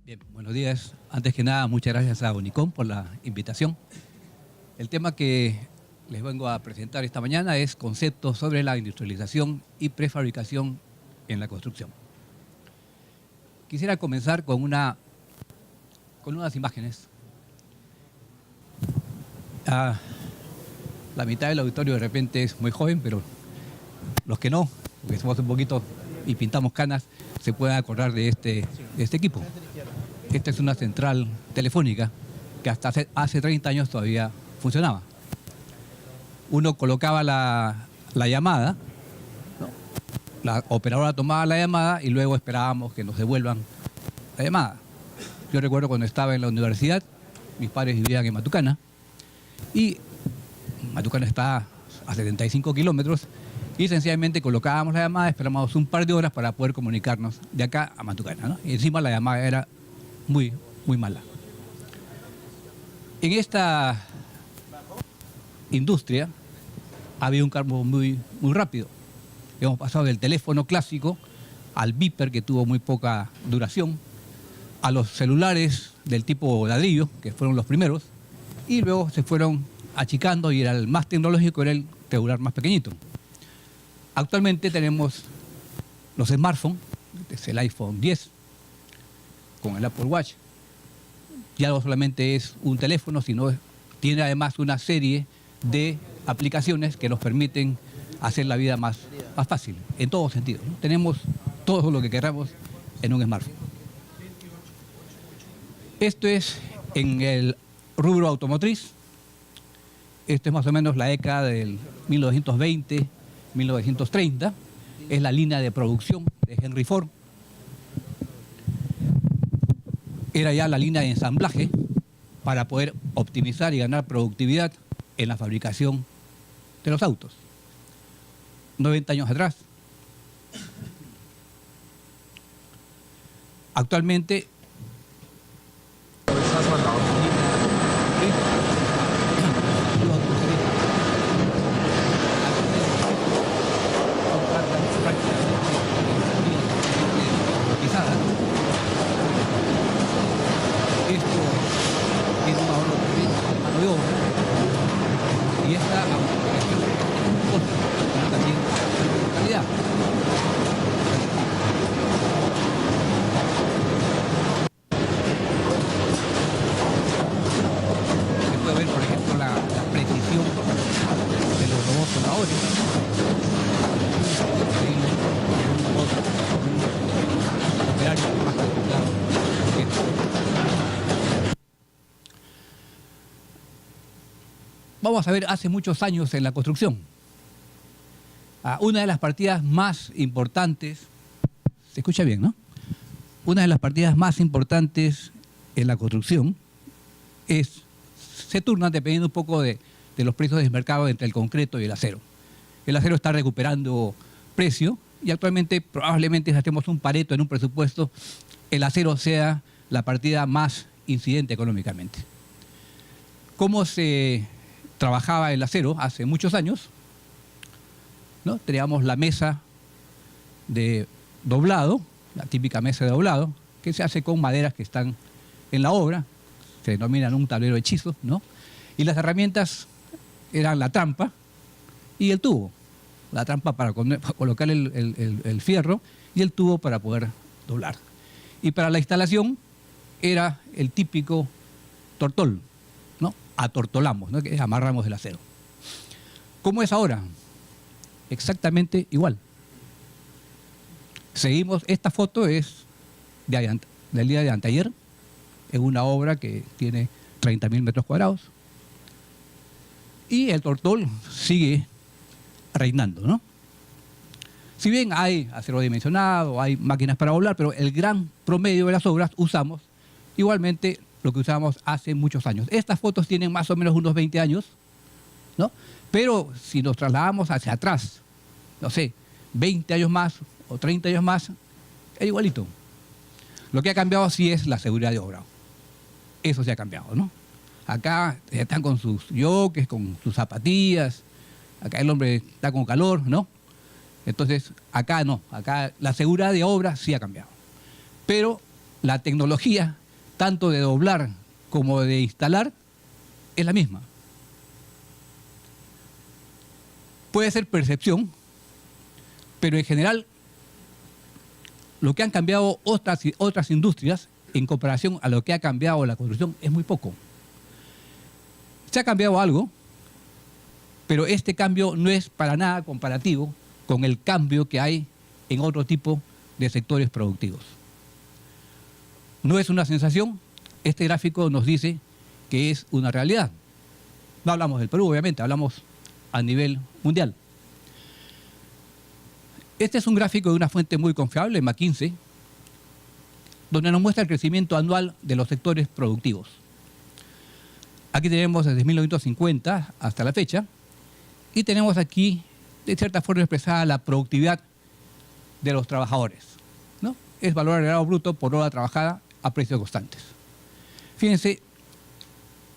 Bien, buenos días. Antes que nada, muchas gracias a Unicom por la invitación. El tema que les vengo a presentar esta mañana es conceptos sobre la industrialización y prefabricación en la construcción. Quisiera comenzar con unas imágenes. La mitad del auditorio de repente es muy joven, pero los que no, porque somos un poquito y pintamos canas, se pueden acordar de este equipo. Esta es una central telefónica que hasta hace 30 años todavía funcionaba. Uno colocaba la llamada, ¿no? La operadora tomaba la llamada y luego esperábamos que nos devuelvan la llamada. Yo recuerdo cuando estaba en la universidad, mis padres vivían en Matucana y Matucana está a 75 kilómetros y sencillamente colocábamos la llamada, esperábamos un par de horas para poder comunicarnos de acá a Matucana, ¿no? Y encima la llamada era muy mala. En esta industria había un cambio muy rápido. Hemos pasado del teléfono clásico al beeper, que tuvo muy poca duración, a los celulares del tipo ladrillo, que fueron los primeros, y luego se fueron achicando y era el más tecnológico, era el celular más pequeñito. Actualmente tenemos los smartphones, es el iPhone 10, con el Apple Watch. Ya no solamente es un teléfono, sino tiene además una serie de aplicaciones que nos permiten hacer la vida más fácil, en todos sentidos, ¿no? Tenemos todo lo que queramos en un smartphone. Esto es en el rubro automotriz. Esto es más o menos la década del 1920, 1930. Es la línea de producción de Henry Ford. Era ya la línea de ensamblaje para poder optimizar y ganar productividad en la fabricación de los autos. 90 años atrás. Actualmente esto tiene un ahorro de mano de obra y esta automatización es un costo, pero también de calidad. Se puede ver, por ejemplo, la precisión de los robots soldadores. Increíble, un robot, un operario más calculado que esto. Vamos a ver hace muchos años en la construcción. Una de las partidas más importantes, se escucha bien, ¿no? Una de las partidas más importantes en la construcción se turnan dependiendo un poco de los precios del mercado entre el concreto y el acero. El acero está recuperando precio y actualmente probablemente si hacemos un Pareto en un presupuesto, el acero sea la partida más incidente económicamente. ¿Cómo se trabajaba el acero hace muchos años? ¿No? Teníamos la mesa de doblado, la típica mesa de doblado, que se hace con maderas que están en la obra, se denominan un tablero de hechizos, ¿no? Y las herramientas eran la trampa y el tubo. La trampa para colocar el fierro y el tubo para poder doblar. Y para la instalación era el típico tortol, ¿no? Atortolamos, ¿no? Que amarramos el acero. ¿Cómo es ahora? Exactamente igual. Seguimos, esta foto es del día de anteayer, en una obra que tiene 30.000 metros cuadrados. Y el tortol sigue reinando, ¿no? Si bien hay acero dimensionado, hay máquinas para doblar, pero el gran promedio de las obras usamos igualmente lo que usábamos hace muchos años. Estas fotos tienen más o menos unos 20 años, ¿no? Pero si nos trasladamos hacia atrás, no sé, 20 años más o 30 años más, es igualito. Lo que ha cambiado sí es la seguridad de obra. Eso se ha cambiado, ¿no? Acá están con sus yoques, con sus zapatillas, acá el hombre está con calor, ¿no? Entonces, acá no, acá la seguridad de obra sí ha cambiado. Pero la tecnología, tanto de doblar como de instalar, es la misma. Puede ser percepción, pero en general lo que han cambiado otras industrias en comparación a lo que ha cambiado la construcción es muy poco. Se ha cambiado algo, pero este cambio no es para nada comparativo con el cambio que hay en otro tipo de sectores productivos. No es una sensación, este gráfico nos dice que es una realidad. No hablamos del Perú, obviamente, hablamos a nivel mundial. Este es un gráfico de una fuente muy confiable, McKinsey, donde nos muestra el crecimiento anual de los sectores productivos. Aquí tenemos desde 1950 hasta la fecha, y tenemos aquí, de cierta forma expresada, la productividad de los trabajadores, ¿no? Es valor agregado bruto por hora trabajada a precios constantes. Fíjense,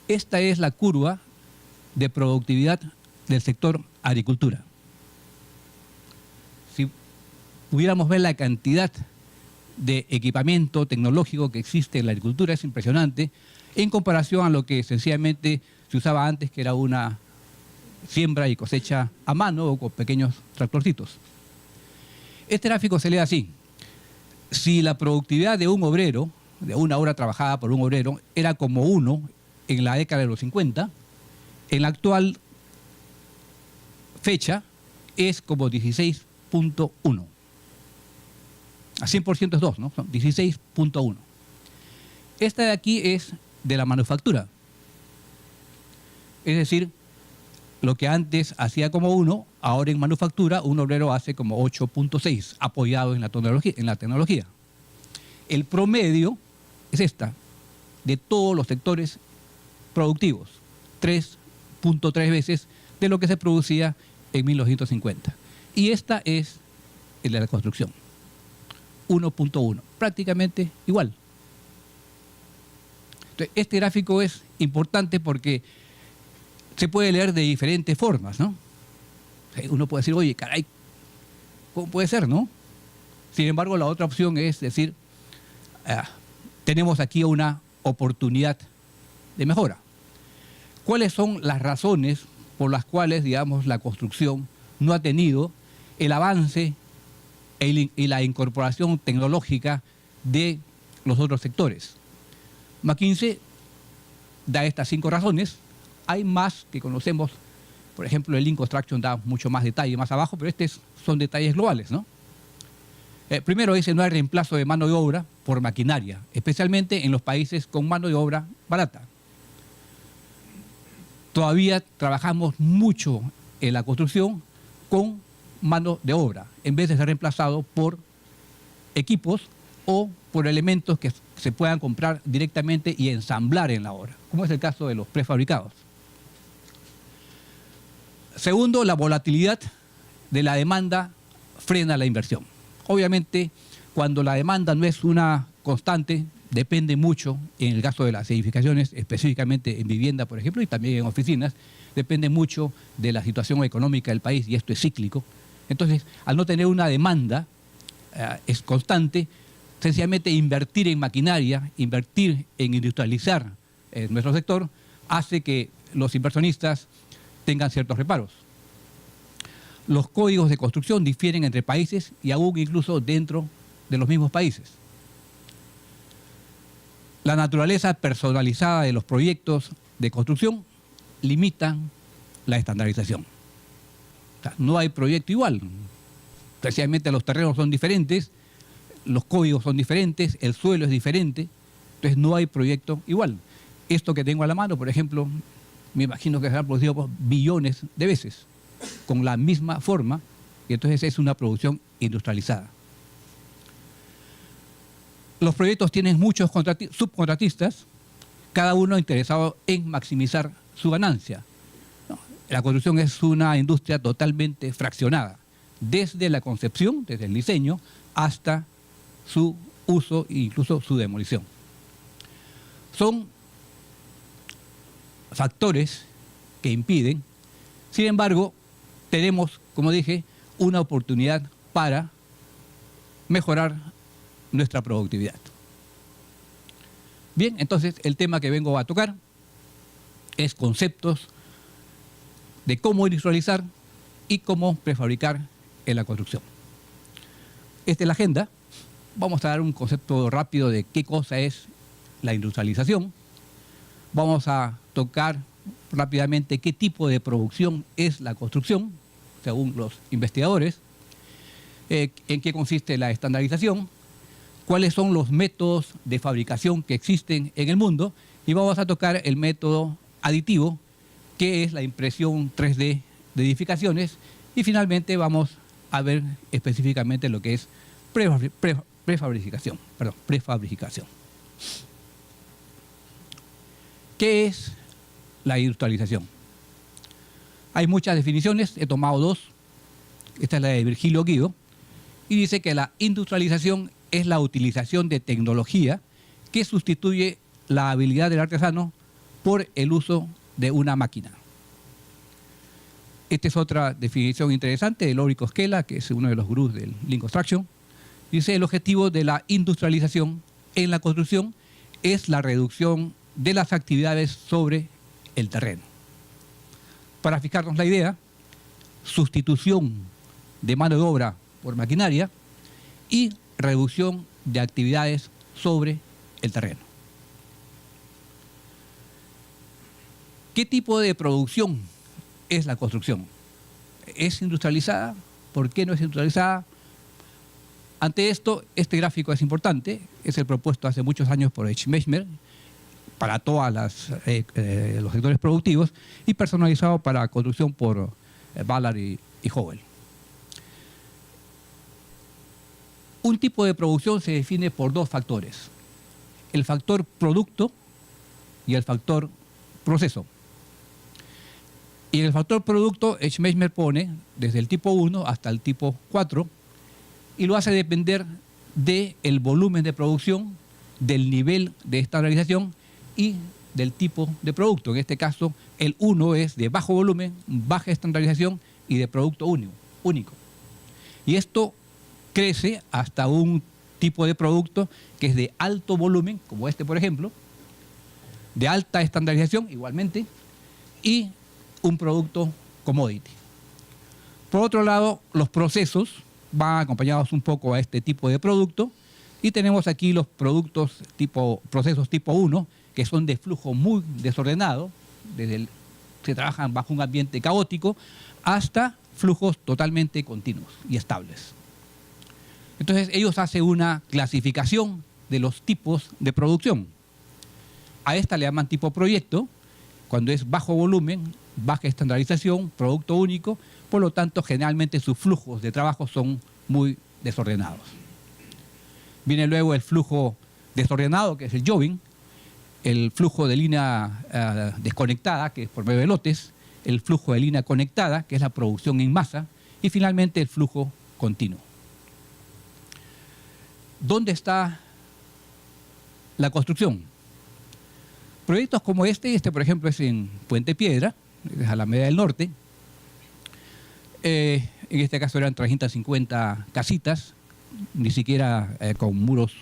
esta es la curva de productividad del sector agricultura. Si pudiéramos ver la cantidad de equipamiento tecnológico que existe en la agricultura, es impresionante, en comparación a lo que sencillamente se usaba antes, que era una siembra y cosecha a mano o con pequeños tractorcitos. Este gráfico se lee así: si la productividad de un obrero, de una hora trabajada por un obrero, era como 1 en la década de los 50, en la actual fecha es como 16.1. A 100% es 2, ¿no? Son 16.1. Esta de aquí es de la manufactura. Es decir, lo que antes hacía como 1, ahora en manufactura un obrero hace como 8.6, apoyado en la tecnología. El promedio es esta, de todos los sectores productivos, 3.3 veces de lo que se producía en 1950. Y esta es el de la construcción, 1.1, prácticamente igual. Entonces, este gráfico es importante porque se puede leer de diferentes formas, ¿no? Uno puede decir, oye, caray, ¿cómo puede ser, no? Sin embargo, la otra opción es decir, tenemos aquí una oportunidad de mejora. ¿Cuáles son las razones por las cuales, digamos, la construcción no ha tenido el avance y la incorporación tecnológica de los otros sectores? McKinsey da estas 5 razones. Hay más que conocemos, por ejemplo, el Lean Construction da mucho más detalle más abajo, pero estos son detalles globales, ¿no? Primero dice, no hay reemplazo de mano de obra por maquinaria, especialmente en los países con mano de obra barata. Todavía trabajamos mucho en la construcción con mano de obra, en vez de ser reemplazado por equipos o por elementos que se puedan comprar directamente y ensamblar en la obra, como es el caso de los prefabricados. Segundo, la volatilidad de la demanda frena la inversión. Obviamente, cuando la demanda no es una constante, depende mucho, en el caso de las edificaciones, específicamente en vivienda, por ejemplo, y también en oficinas, depende mucho de la situación económica del país, y esto es cíclico. Entonces, al no tener una demanda es constante, sencillamente invertir en maquinaria, invertir en industrializar nuestro sector, hace que los inversionistas tengan ciertos reparos. Los códigos de construcción difieren entre países y aún incluso dentro de los mismos países. La naturaleza personalizada de los proyectos de construcción limitan la estandarización. O sea, no hay proyecto igual. Especialmente los terrenos son diferentes, los códigos son diferentes, el suelo es diferente, entonces no hay proyecto igual. Esto que tengo a la mano, por ejemplo, me imagino que se ha producido billones de veces, con la misma forma, y entonces es una producción industrializada. Los proyectos tienen muchos subcontratistas, cada uno interesado en maximizar su ganancia. La construcción es una industria totalmente fraccionada, desde la concepción, desde el diseño, hasta su uso e incluso su demolición. Son factores que impiden, sin embargo, tenemos, como dije, una oportunidad para mejorar nuestra productividad. Bien, entonces el tema que vengo a tocar es conceptos de cómo industrializar y cómo prefabricar en la construcción. Esta es la agenda. Vamos a dar un concepto rápido de qué cosa es la industrialización. Vamos a tocar rápidamente qué tipo de producción es la construcción, según los investigadores, en qué consiste la estandarización, cuáles son los métodos de fabricación que existen en el mundo, y vamos a tocar el método aditivo, que es la impresión 3D de edificaciones, y finalmente vamos a ver específicamente lo que es prefabricación. ¿Qué es la industrialización? Hay muchas definiciones, he tomado dos. Esta es la de Virgilio Guido, y dice que la industrialización es la utilización de tecnología que sustituye la habilidad del artesano por el uso de una máquina. Esta es otra definición interesante de Lori Koskela, que es uno de los gurús del Lean Construction. Dice: el objetivo de la industrialización en la construcción es la reducción de las actividades sobre el terreno. Para fijarnos la idea, sustitución de mano de obra por maquinaria y reducción de actividades sobre el terreno. ¿Qué tipo de producción es la construcción? ¿Es industrializada? ¿Por qué no es industrializada? Ante esto, este gráfico es importante, es el propuesto hace muchos años por H. Meshmer para todos los sectores productivos y personalizado para construcción por Ballard y Howell. Un tipo de producción se define por dos factores: el factor producto y el factor proceso. Y en el factor producto, H. Meshmer pone desde el tipo 1 hasta el tipo 4 y lo hace depender del volumen de producción, del nivel de estandarización y del tipo de producto. En este caso, el 1 es de bajo volumen, baja estandarización y de producto único. Y esto crece hasta un tipo de producto que es de alto volumen, como este por ejemplo, de alta estandarización igualmente, y un producto commodity. Por otro lado, los procesos van acompañados un poco a este tipo de producto, y tenemos aquí los procesos tipo 1, que son de flujo muy desordenado, se trabajan bajo un ambiente caótico, hasta flujos totalmente continuos y estables. Entonces ellos hacen una clasificación de los tipos de producción. A esta le llaman tipo proyecto, cuando es bajo volumen, baja estandarización, producto único, por lo tanto generalmente sus flujos de trabajo son muy desordenados. Viene luego el flujo desordenado, que es el jobbing, el flujo de línea desconectada, que es por medio de lotes, el flujo de línea conectada, que es la producción en masa, y finalmente el flujo continuo. ¿Dónde está la construcción? Proyectos como este por ejemplo es en Puente Piedra, es Alameda del Norte. En este caso eran 350 casitas, ni siquiera con muros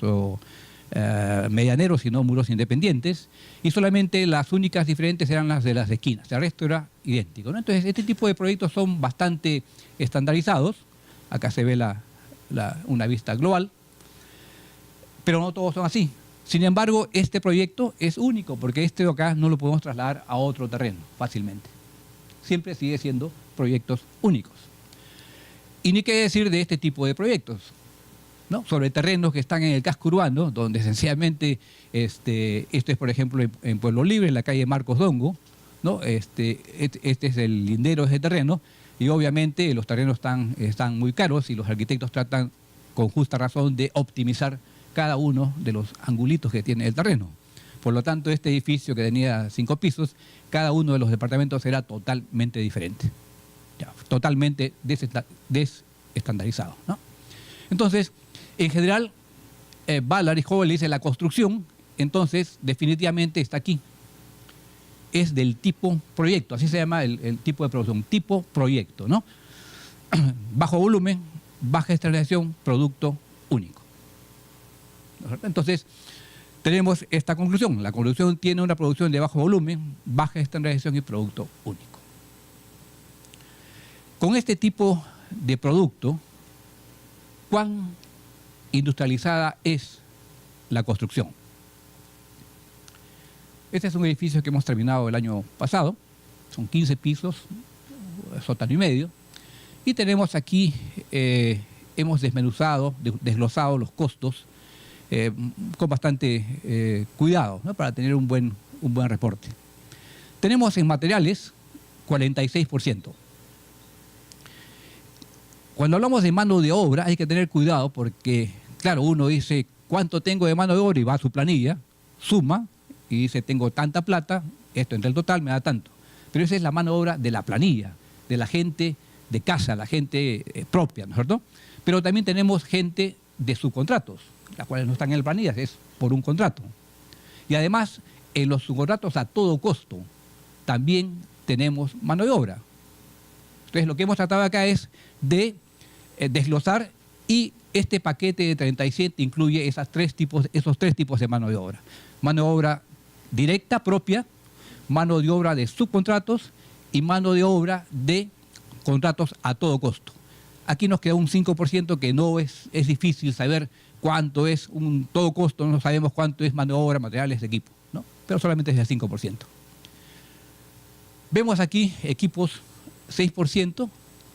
medianeros, sino muros independientes, y solamente las únicas diferentes eran las de las esquinas, el resto era idéntico, ¿no? Entonces este tipo de proyectos son bastante estandarizados. Acá se ve una vista global, pero no todos son así. Sin embargo, este proyecto es único, porque este de acá no lo podemos trasladar a otro terreno fácilmente. Siempre sigue siendo proyectos únicos. Y ni qué decir de este tipo de proyectos, ¿no? Sobre terrenos que están en el casco urbano, donde esencialmente, esto es por ejemplo en Pueblo Libre, en la calle Marcos Dongo, ¿no? Este es el lindero de ese terreno, y obviamente los terrenos están muy caros y los arquitectos tratan con justa razón de optimizar cada uno de los angulitos que tiene el terreno. Por lo tanto, este edificio que tenía 5 pisos, cada uno de los departamentos era totalmente diferente, ya, totalmente desestandarizado, ¿no? Entonces, en general, Ballard y Howell dice la construcción, entonces definitivamente está aquí. Es del tipo proyecto, así se llama el tipo de producción, tipo proyecto, ¿no? Bajo volumen, baja estandarización, producto único. Entonces, tenemos esta conclusión. La conclusión tiene una producción de bajo volumen, baja estandarización y producto único. Con este tipo de producto, ¿cuán industrializada es la construcción? Este es un edificio que hemos terminado el año pasado. Son 15 pisos, sótano y medio. Y tenemos aquí, hemos desmenuzado, desglosado los costos con bastante cuidado, ¿no? Para tener un buen reporte. Tenemos en materiales 46%. Cuando hablamos de mano de obra hay que tener cuidado porque, claro, uno dice cuánto tengo de mano de obra y va a su planilla, suma y dice tengo tanta plata, esto entre el total me da tanto. Pero esa es la mano de obra de la planilla, de la gente de casa, la gente propia, ¿no es cierto? Pero también tenemos gente de subcontratos, las cuales no están en la planilla, es por un contrato. Y además, en los subcontratos a todo costo, también tenemos mano de obra. Entonces, lo que hemos tratado acá es de desglosar, y este paquete de 37 incluye esos tres tipos de mano de obra. Mano de obra directa, propia, mano de obra de subcontratos y mano de obra de contratos a todo costo. Aquí nos queda un 5% que no es difícil saber cuánto es un todo costo, no sabemos cuánto es mano de obra, materiales, equipo, ¿no? Pero solamente es el 5%. Vemos aquí equipos 6%,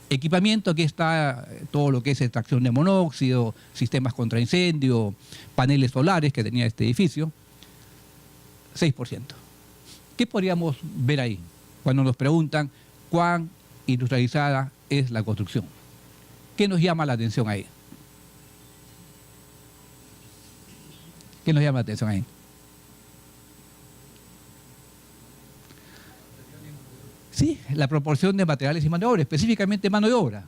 equipamiento, aquí está todo lo que es extracción de monóxido, sistemas contra incendio, paneles solares que tenía este edificio, 6%. ¿Qué podríamos ver ahí cuando nos preguntan cuán industrializada es la construcción? ¿Qué nos llama la atención ahí? ¿Qué nos llama la atención ahí? Sí, la proporción de materiales y mano de obra, específicamente mano de obra.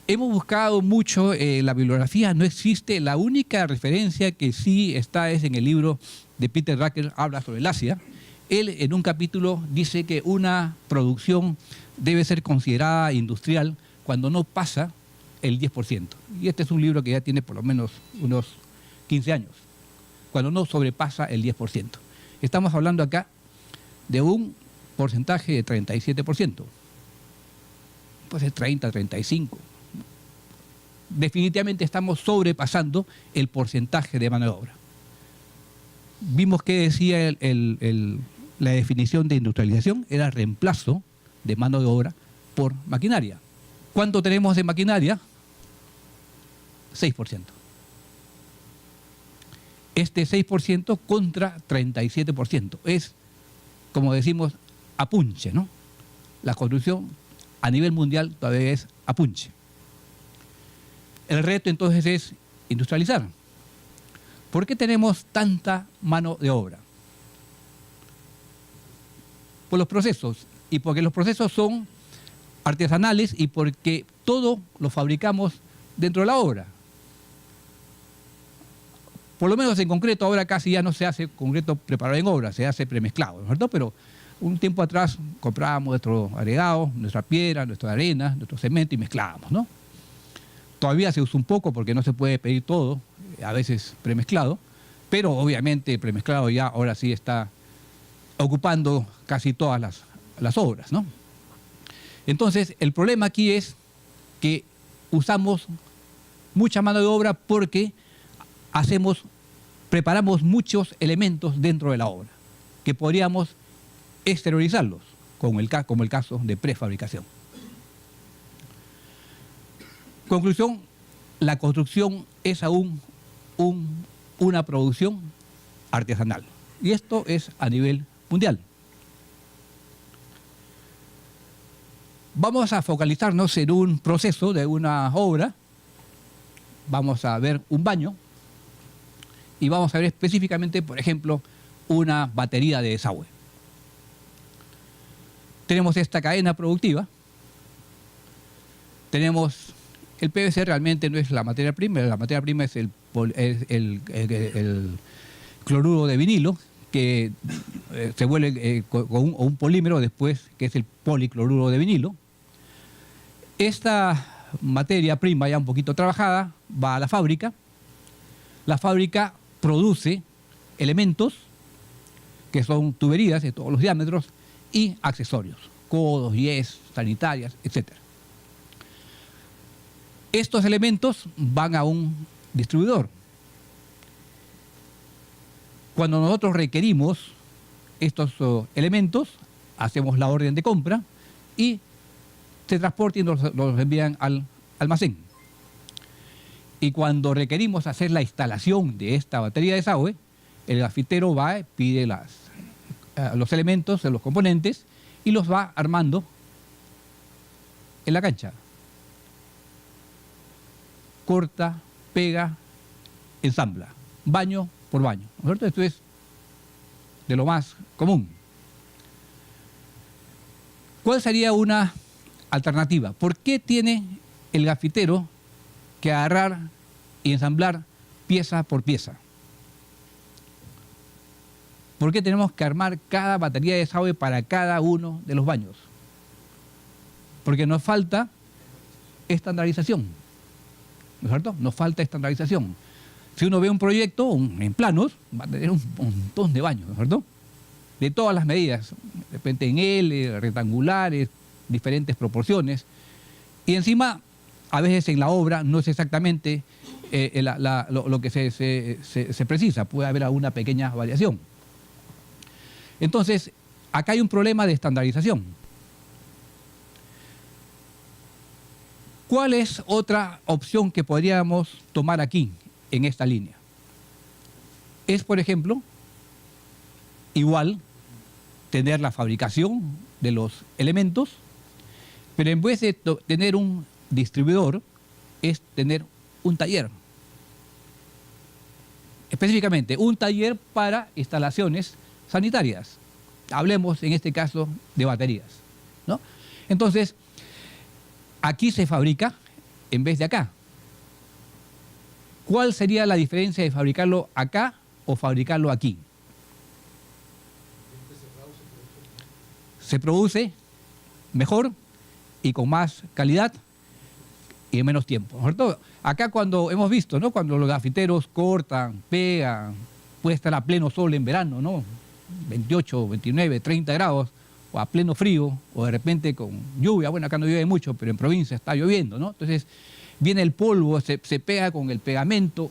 Hemos buscado mucho la bibliografía, no existe. La única referencia que sí está es en el libro de Peter Drucker, habla sobre el Asia. Él en un capítulo dice que una producción debe ser considerada industrial cuando no pasa el 10%. Y este es un libro que ya tiene por lo menos unos 15 años. Cuando no sobrepasa el 10%. Estamos hablando acá de un porcentaje de 37%. Puede ser 30, 35. Definitivamente estamos sobrepasando el porcentaje de mano de obra. Vimos que decía la definición de industrialización, era reemplazo de mano de obra por maquinaria. ¿Cuánto tenemos de maquinaria? 6%. Este 6% contra 37%. Es, como decimos, apunche, ¿no? La construcción a nivel mundial todavía es apunche. El reto entonces es industrializar. ¿Por qué tenemos tanta mano de obra? Por los procesos, y porque los procesos son artesanales y porque todo lo fabricamos dentro de la obra. Por lo menos en concreto, ahora casi ya no se hace concreto preparado en obra, se hace premezclado, ¿no es cierto? Pero un tiempo atrás comprábamos nuestro agregado, nuestra piedra, nuestra arena, nuestro cemento y mezclábamos, ¿no? Todavía se usa un poco porque no se puede pedir todo, a veces premezclado, pero obviamente el premezclado ya ahora sí está ocupando casi todas las obras, ¿no? Entonces, el problema aquí es que usamos mucha mano de obra porque preparamos muchos elementos dentro de la obra, que podríamos exteriorizarlos, como el caso de prefabricación. Conclusión, la construcción es aún una producción artesanal. Y esto es a nivel mundial. Vamos a focalizarnos en un proceso de una obra. Vamos a ver un baño. Y vamos a ver específicamente, por ejemplo, una batería de desagüe. Tenemos esta cadena productiva. Tenemos... El PVC realmente no es la materia prima es el cloruro de vinilo, que se vuelve con un polímero después, que es el policloruro de vinilo. Esta materia prima ya un poquito trabajada va a la fábrica produce elementos, que son tuberías de todos los diámetros, y accesorios, codos, yes, sanitarias, etc. Estos elementos van a un distribuidor. Cuando nosotros requerimos estos elementos, hacemos la orden de compra y se transportan y los envían al almacén. Y cuando requerimos hacer la instalación de esta batería de desagüe, el gafitero va y pide los elementos, los componentes, y los va armando en la cancha. Corta, pega, ensambla, baño por baño, ¿no es cierto? Esto es de lo más común. ¿Cuál sería una alternativa? ¿Por qué tiene el gafitero que agarrar y ensamblar pieza por pieza? ¿Por qué tenemos que armar cada batería de desagüe para cada uno de los baños? Porque nos falta estandarización, ¿no es cierto? Nos falta estandarización. Si uno ve un proyecto en planos, va a tener un montón de baños, ¿no es cierto? De todas las medidas, de repente en L, rectangulares, diferentes proporciones. Y encima, a veces en la obra no es exactamente lo que se precisa, puede haber alguna pequeña variación. Entonces, acá hay un problema de estandarización. ¿Cuál es otra opción que podríamos tomar aquí, en esta línea? Es, por ejemplo, igual tener la fabricación de los elementos, pero en vez de tener un distribuidor, es tener un taller. Específicamente, un taller para instalaciones sanitarias. Hablemos en este caso de baterías, ¿no? Entonces, aquí se fabrica en vez de acá. ¿Cuál sería la diferencia de fabricarlo acá o fabricarlo aquí? Se produce mejor y con más calidad y en menos tiempo, ¿no es cierto? Acá cuando hemos visto, ¿no? Cuando los gafiteros cortan, pegan, puede estar a pleno sol en verano, ¿no? 28, 29, 30 grados, o a pleno frío, o de repente con lluvia. Bueno, acá no llueve mucho, pero en provincia está lloviendo, ¿no? Entonces viene el polvo, se pega con el pegamento,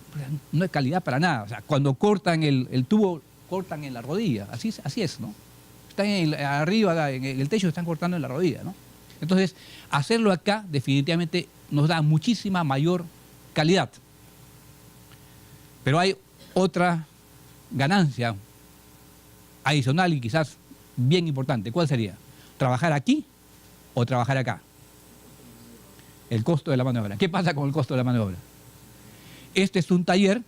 no es calidad para nada. O sea, cuando cortan el tubo, cortan en la rodilla, así es, ¿no? Están arriba, en el techo, están cortando en la rodilla, ¿no? Entonces, hacerlo acá definitivamente nos da muchísima mayor calidad. Pero hay otra ganancia adicional y quizás bien importante. ¿Cuál sería? ¿Trabajar aquí o trabajar acá? El costo de la mano de obra. ¿Qué pasa con el costo de la mano de obra? Este es un taller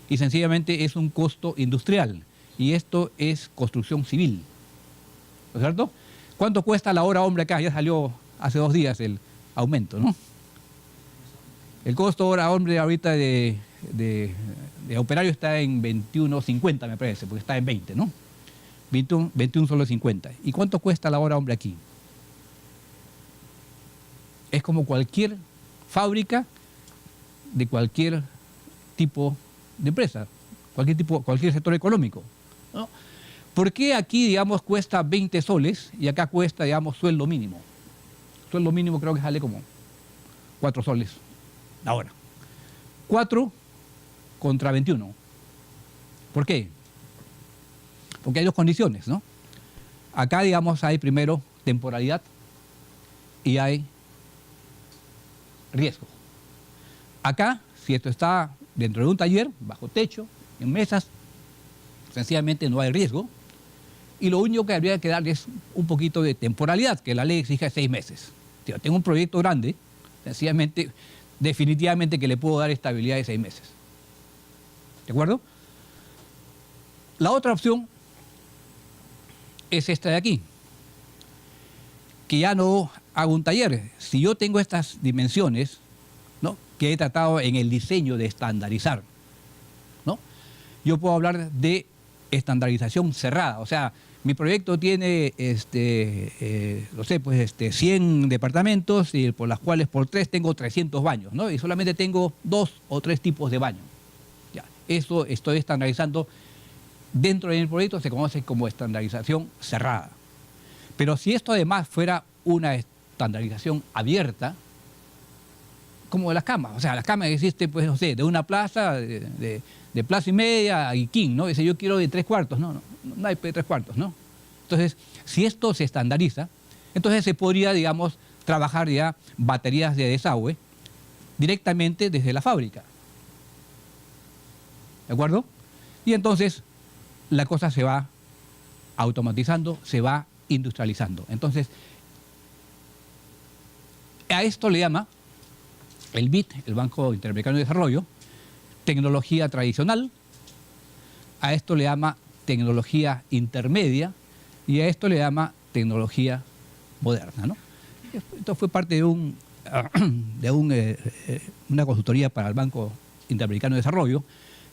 y sencillamente es un costo industrial. Y esto es construcción civil. ¿No es cierto? ¿Cuánto cuesta la hora hombre acá? Ya salió hace 2 días el aumento, ¿no? El costo hora hombre ahorita de operario está en 21.50, me parece, porque está en 20, ¿no? 21 solo 50. ¿Y cuánto cuesta la hora hombre aquí? Es como cualquier fábrica de cualquier tipo de empresa, cualquier sector económico, ¿no? ¿Por qué aquí, digamos, cuesta 20 soles y acá cuesta, digamos, sueldo mínimo? Sueldo mínimo creo que sale como 4 soles la hora. 4 contra 21. ¿Por qué? Porque hay 2 condiciones, ¿no? Acá, digamos, hay primero temporalidad y hay riesgo. Acá, si esto está dentro de un taller, bajo techo, en mesas, sencillamente no hay riesgo. Y lo único que habría que darle es un poquito de temporalidad, que la ley exige 6 meses. Si yo tengo un proyecto grande, sencillamente, definitivamente que le puedo dar estabilidad de 6 meses. ¿De acuerdo? La otra opción es esta de aquí, que ya no hago un taller. Si yo tengo estas dimensiones, ¿no?, que he tratado en el diseño de estandarizar, ¿no?, yo puedo hablar de estandarización cerrada. O sea, mi proyecto tiene, no sé, pues 100 departamentos y por las cuales por 3 tengo 300 baños, ¿no? Y solamente tengo 2 o 3 tipos de baños. Ya, eso estoy estandarizando dentro del proyecto se conoce como estandarización cerrada. Pero si esto además fuera una estandarización abierta, como las camas, o sea, las camas existen, pues, no sé, de una plaza, de plaza y media y king, ¿no? Dice, yo quiero de 3/4, no hay 3/4, ¿no? Entonces, si esto se estandariza, entonces se podría, digamos, trabajar ya baterías de desagüe directamente desde la fábrica. ¿De acuerdo? Y entonces la cosa se va automatizando, se va industrializando. Entonces, a esto le llama el BID, el Banco Interamericano de Desarrollo, tecnología tradicional, a esto le llama tecnología intermedia y a esto le llama tecnología moderna, ¿no? Esto fue parte de una consultoría para el Banco Interamericano de Desarrollo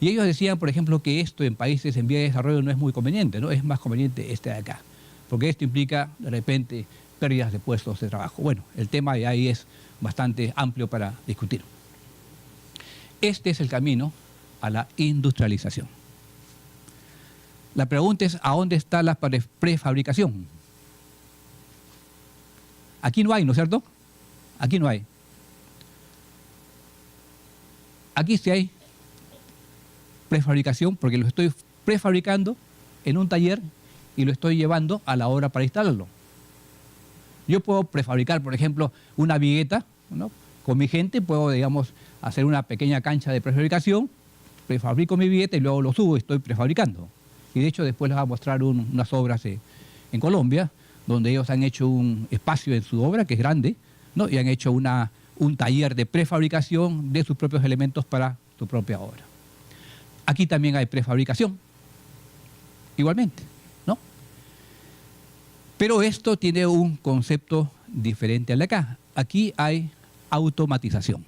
y ellos decían, por ejemplo, que esto en países en vía de desarrollo no es muy conveniente, ¿no? Es más conveniente este de acá, porque esto implica de repente pérdidas de puestos de trabajo. Bueno, el tema de ahí es bastante amplio para discutir. Este es el camino a la industrialización. La pregunta es, ¿a dónde está la prefabricación? Aquí no hay, ¿no es cierto? Aquí no hay. Aquí sí hay prefabricación porque lo estoy prefabricando en un taller y lo estoy llevando a la obra para instalarlo. Yo puedo prefabricar, por ejemplo, una vigueta, ¿no? Con mi gente puedo, digamos, hacer una pequeña cancha de prefabricación, prefabrico mi vigueta y luego lo subo y estoy prefabricando. Y de hecho después les voy a mostrar unas obras en Colombia, donde ellos han hecho un espacio en su obra que es grande, ¿no? Y han hecho un taller de prefabricación de sus propios elementos para su propia obra. Aquí también hay prefabricación, igualmente, ¿no? Pero esto tiene un concepto diferente al de acá. Aquí hay automatización.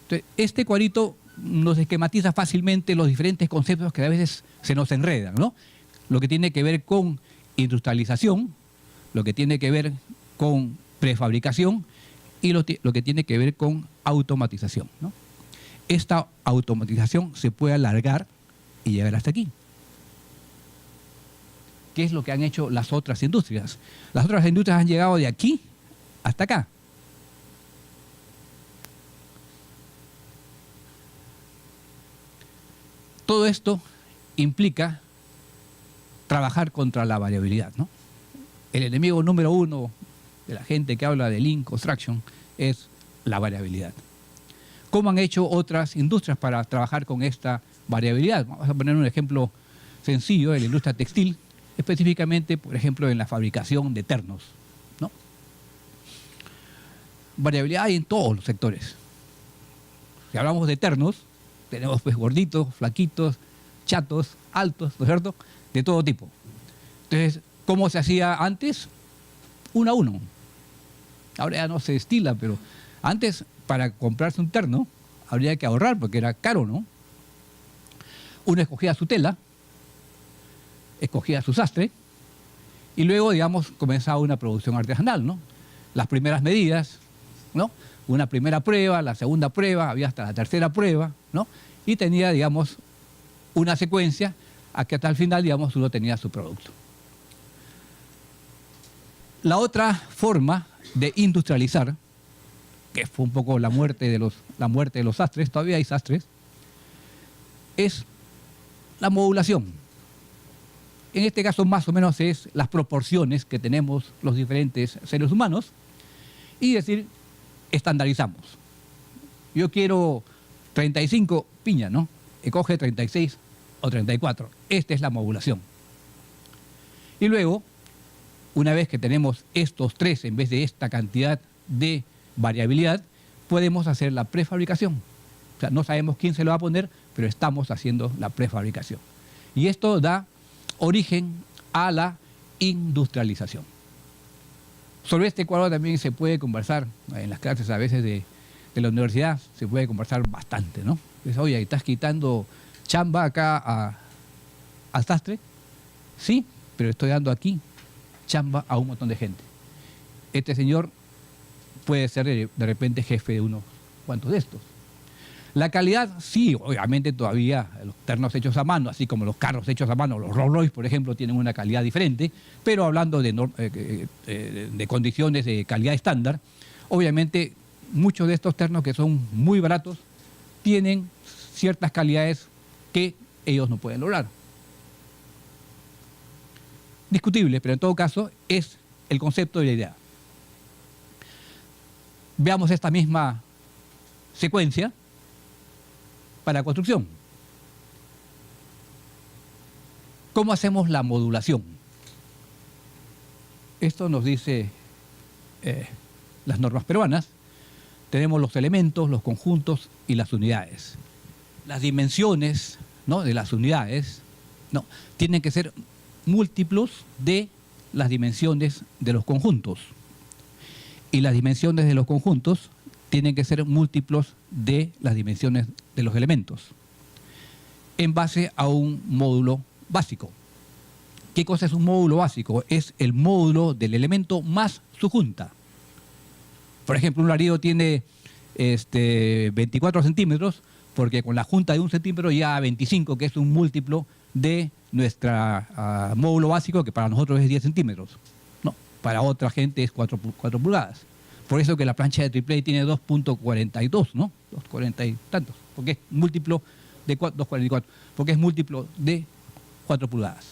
Entonces, este cuadrito nos esquematiza fácilmente los diferentes conceptos que a veces se nos enredan, ¿no? Lo que tiene que ver con industrialización, lo que tiene que ver con prefabricación y lo que tiene que ver con automatización, ¿no? Esta automatización se puede alargar y llegar hasta aquí. ¿Qué es lo que han hecho las otras industrias? Las otras industrias han llegado de aquí hasta acá. Todo esto implica trabajar contra la variabilidad, ¿no? El enemigo número uno de la gente que habla de Lean Construction es la variabilidad. ¿Cómo han hecho otras industrias para trabajar con esta variabilidad? Vamos a poner un ejemplo sencillo de la industria textil, específicamente, por ejemplo, en la fabricación de ternos, ¿no? Variabilidad hay en todos los sectores. Si hablamos de ternos, tenemos pues gorditos, flaquitos, chatos, altos, ¿no es cierto? De todo tipo. Entonces, ¿cómo se hacía antes? 1 a 1. Ahora ya no se estila, pero antes para comprarse un terno habría que ahorrar porque era caro, ¿no? Uno escogía su tela, escogía su sastre y luego, digamos, comenzaba una producción artesanal, ¿no? Las primeras medidas, ¿no? Una primera prueba, la segunda prueba, había hasta la tercera prueba, ¿no? Y tenía, digamos, una secuencia a que hasta el final, digamos, uno tenía su producto. La otra forma de industrializar, que fue un poco la muerte de los sastres, todavía hay sastres, es la modulación. En este caso, más o menos, es las proporciones que tenemos los diferentes seres humanos y decir, estandarizamos. Yo quiero 35 piña, ¿no? Y coge 36 o 34. Esta es la modulación. Y luego, una vez que tenemos estos tres en vez de esta cantidad de variabilidad, podemos hacer la prefabricación. O sea, no sabemos quién se lo va a poner, pero estamos haciendo la prefabricación. Y esto da origen a la industrialización. Sobre este cuadro también se puede conversar, en las clases a veces de la universidad, se puede conversar bastante, ¿no? Dices, oye, ¿estás quitando chamba acá al sastre? Sí, pero estoy dando aquí chamba a un montón de gente. Este señor puede ser de repente jefe de unos cuantos de estos. La calidad, sí, obviamente todavía los ternos hechos a mano, así como los carros hechos a mano, los Rolls Royce, por ejemplo, tienen una calidad diferente, pero hablando de condiciones de calidad estándar, obviamente muchos de estos ternos que son muy baratos tienen ciertas calidades que ellos no pueden lograr. Discutible, pero en todo caso es el concepto y la idea. Veamos esta misma secuencia para construcción. ¿Cómo hacemos la modulación? Esto nos dice las normas peruanas. Tenemos los elementos, los conjuntos y las unidades. Las dimensiones, ¿no?, de las unidades, no, tienen que ser múltiplos de las dimensiones de los conjuntos. Y las dimensiones de los conjuntos tienen que ser múltiplos de las dimensiones de los elementos, en base a un módulo básico. ¿Qué cosa es un módulo básico? Es el módulo del elemento más su junta. Por ejemplo, un ladrillo tiene 24 centímetros, porque con la junta de 1 centímetro ya 25, que es un múltiplo de nuestra módulo básico, que para nosotros es 10 centímetros. No, para otra gente es 4 pulgadas. Por eso que la plancha de AAA tiene 2.42, ¿no? 2.40 y tantos, porque es múltiplo de 2.44, porque es múltiplo de 4 pulgadas.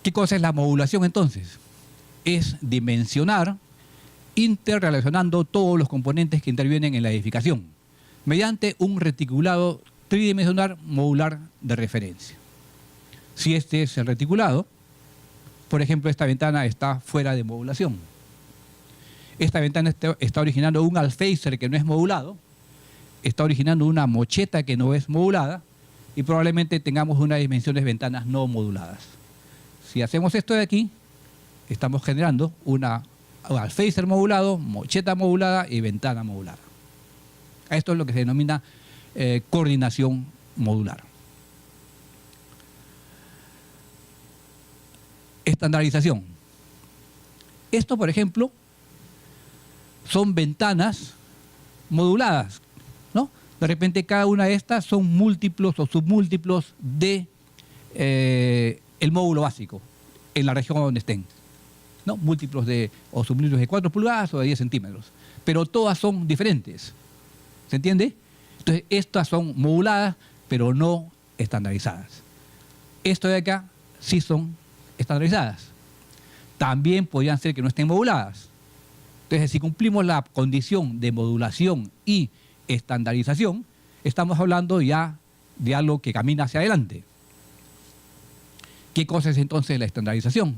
¿Qué cosa es la modulación entonces? Es dimensionar interrelacionando todos los componentes que intervienen en la edificación, mediante un reticulado tridimensional modular de referencia. Si este es el reticulado, por ejemplo, esta ventana está fuera de modulación. Esta ventana está originando un alféizar que no es modulado, está originando una mocheta que no es modulada, y probablemente tengamos unas dimensiones de ventanas no moduladas. Si hacemos esto de aquí, estamos generando un alféizar modulado, mocheta modulada y ventana modulada. Esto es lo que se denomina coordinación modular. Estandarización. Esto, por ejemplo, son ventanas moduladas, ¿no? De repente cada una de estas son múltiplos o submúltiplos de el módulo básico en la región donde estén, ¿no? Múltiplos o submúltiplos de 4 pulgadas o de 10 centímetros. Pero todas son diferentes. ¿Se entiende? Entonces, estas son moduladas, pero no estandarizadas. Esto de acá sí son estandarizadas. También podrían ser que no estén moduladas. Entonces, si cumplimos la condición de modulación y estandarización, estamos hablando ya de algo que camina hacia adelante. ¿Qué cosa es entonces la estandarización?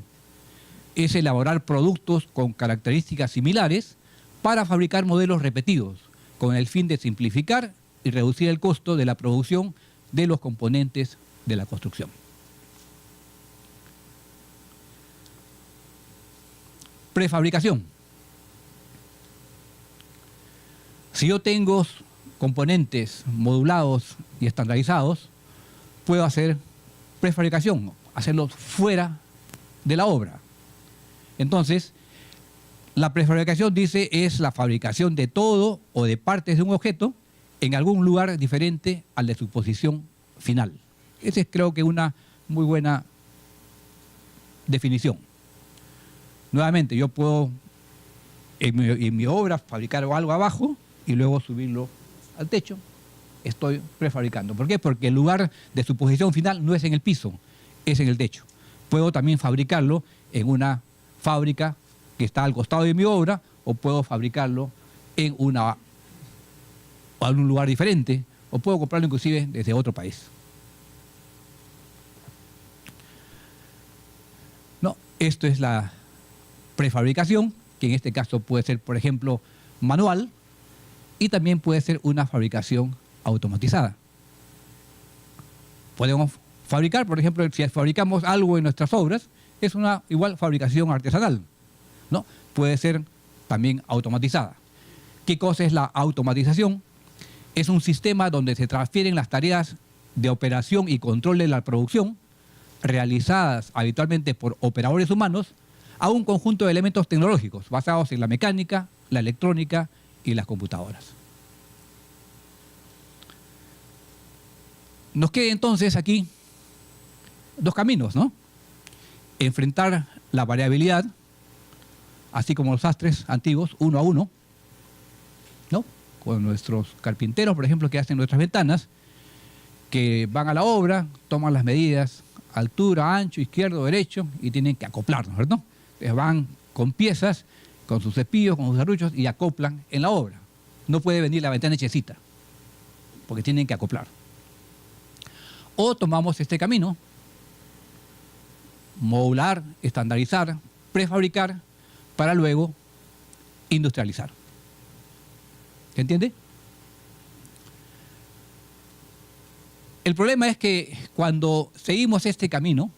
Es elaborar productos con características similares para fabricar modelos repetidos, con el fin de simplificar y reducir el costo de la producción de los componentes de la construcción. Prefabricación. Si yo tengo componentes modulados y estandarizados, puedo hacer prefabricación, hacerlos fuera de la obra. Entonces, la prefabricación, dice, es la fabricación de todo o de partes de un objeto en algún lugar diferente al de su posición final. Esa es, creo que, una muy buena definición. Nuevamente, yo puedo en mi obra fabricar algo abajo y luego subirlo al techo. Estoy prefabricando. ¿Por qué? Porque el lugar de su posición final no es en el piso, es en el techo. Puedo también fabricarlo en una fábrica que está al costado de mi obra, o puedo fabricarlo en algún lugar diferente, o puedo comprarlo inclusive desde otro país. No, esto es la prefabricación, que en este caso puede ser, por ejemplo, manual, y también puede ser una fabricación automatizada. Podemos fabricar, por ejemplo, si fabricamos algo en nuestras obras, es una igual fabricación artesanal, ¿no? Puede ser también automatizada. ¿Qué cosa es la automatización? Es un sistema donde se transfieren las tareas de operación y control de la producción, realizadas habitualmente por operadores humanos, a un conjunto de elementos tecnológicos basados en la mecánica, la electrónica y las computadoras. Nos queda entonces aquí dos caminos, ¿no? Enfrentar la variabilidad, así como los sastres antiguos, uno a uno, ¿no? Con nuestros carpinteros, por ejemplo, que hacen nuestras ventanas, que van a la obra, toman las medidas, altura, ancho, izquierdo, derecho, y tienen que acoplarnos, ¿verdad? Entonces van con piezas, con sus cepillos, con sus serruchos, y acoplan en la obra. No puede venir la ventana hechecita, porque tienen que acoplar. O tomamos este camino, modular, estandarizar, prefabricar, para luego industrializar. ¿Se entiende? El problema es que cuando seguimos este camino,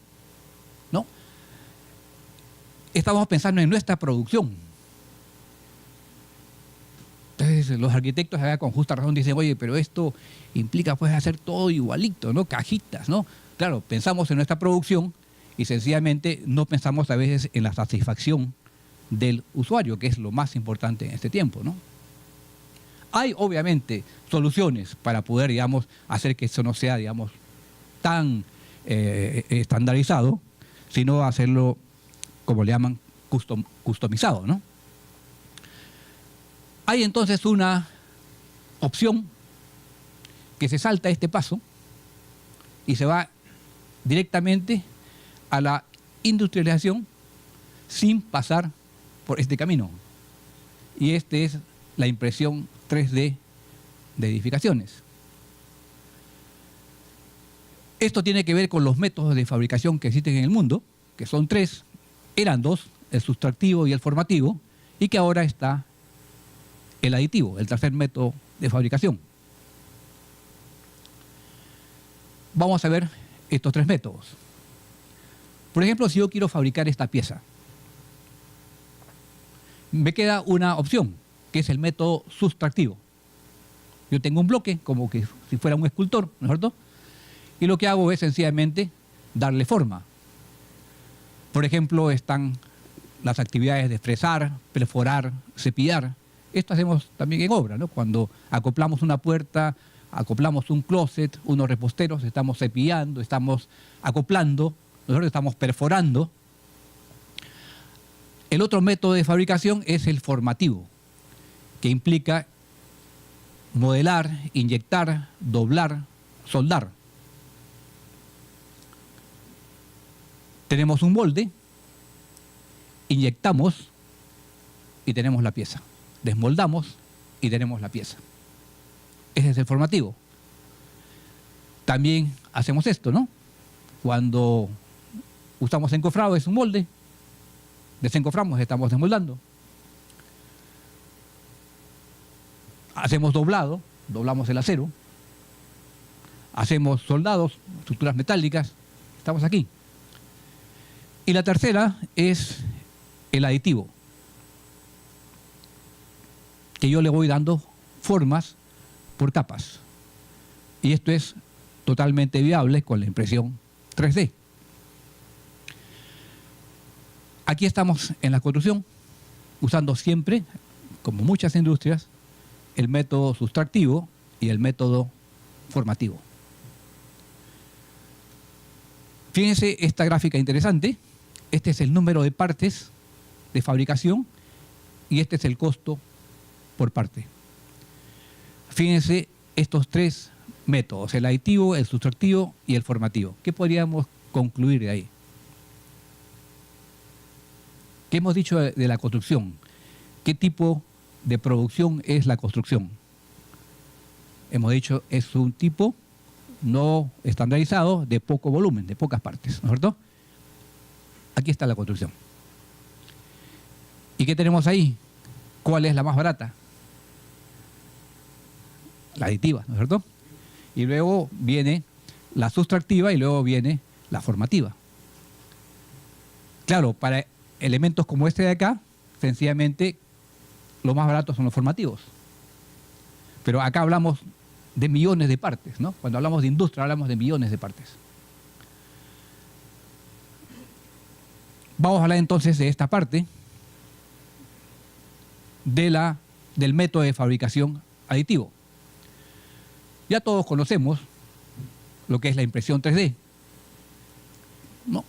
¿no? Estamos pensando en nuestra producción. Entonces los arquitectos acá con justa razón dicen, oye, pero esto implica pues hacer todo igualito, ¿no? Cajitas, ¿no? Claro, pensamos en nuestra producción y sencillamente no pensamos a veces en la satisfacción del usuario, que es lo más importante en este tiempo, ¿no? Hay obviamente soluciones para poder, digamos, hacer que eso no sea, digamos, tan estandarizado, sino hacerlo, como le llaman, customizado, ¿no? Hay entonces una opción que se salta este paso y se va directamente a la industrialización sin pasar por este camino. Y este es la impresión 3D de edificaciones. Esto tiene que ver con los métodos de fabricación que existen en el mundo, que son tres, eran dos, el sustractivo y el formativo, y que ahora está el aditivo, el tercer método de fabricación. Vamos a ver estos tres métodos. Por ejemplo, si yo quiero fabricar esta pieza, me queda una opción, que es el método sustractivo. Yo tengo un bloque, como que si fuera un escultor, ¿no es cierto? Y lo que hago es sencillamente darle forma. Por ejemplo, están las actividades de fresar, perforar, cepillar. Esto hacemos también en obra, ¿no? Cuando acoplamos una puerta, acoplamos un closet, unos reposteros, estamos cepillando, estamos acoplando, nosotros estamos perforando. El otro método de fabricación es el formativo, que implica modelar, inyectar, doblar, soldar. Tenemos un molde, inyectamos y tenemos la pieza. Desmoldamos y tenemos la pieza. Ese es el formativo. También hacemos esto, ¿no? Cuando usamos encofrado es un molde, desencoframos, estamos desmoldando. Hacemos doblado, doblamos el acero. Hacemos soldados, estructuras metálicas, estamos aquí. Y la tercera es el aditivo, que yo le voy dando formas por capas. Y esto es totalmente viable con la impresión 3D. Aquí estamos en la construcción, usando siempre, como muchas industrias, el método sustractivo y el método formativo. Fíjense esta gráfica interesante. Este es el número de partes de fabricación y este es el costo por parte. Fíjense estos tres métodos, el aditivo, el sustractivo y el formativo. ¿Qué podríamos concluir de ahí? ¿Qué hemos dicho de la construcción? ¿Qué tipo de producción es la construcción? Hemos dicho, es un tipo no estandarizado, de poco volumen, de pocas partes, ¿no es cierto? Aquí está la construcción. ¿Y qué tenemos ahí? ¿Cuál es la más barata? La aditiva, ¿no es cierto? Y luego viene la sustractiva y luego viene la formativa. Claro, para elementos como este de acá, sencillamente lo más barato son los formativos. Pero acá hablamos de millones de partes, ¿no? Cuando hablamos de industria hablamos de millones de partes. Vamos a hablar entonces de esta parte del método de fabricación aditivo. Ya todos conocemos lo que es la impresión 3D. ¿No?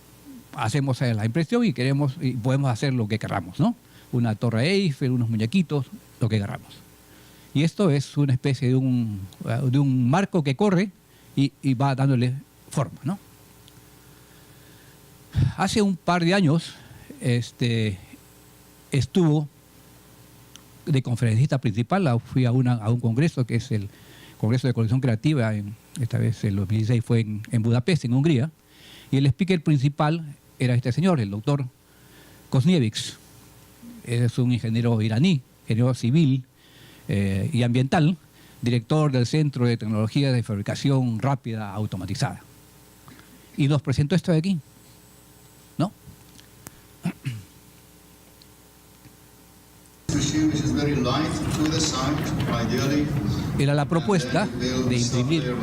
Hacemos la impresión y podemos hacer lo que queramos, ¿no? Una torre Eiffel, unos muñequitos, lo que queramos. Y esto es una especie de un marco que corre y va dándole forma, ¿no? Hace un par de años estuvo de conferencista principal, fui a un congreso que es el Congreso de Colección Creativa, esta vez el 2016 fue en Budapest, en Hungría, y el speaker principal era este señor, el doctor Kosniewicz. Es un ingeniero iraní, ingeniero civil y ambiental, director del Centro de Tecnología de Fabricación Rápida Automatizada. Y nos presentó esto de aquí, ¿no? Era la propuesta de imprimir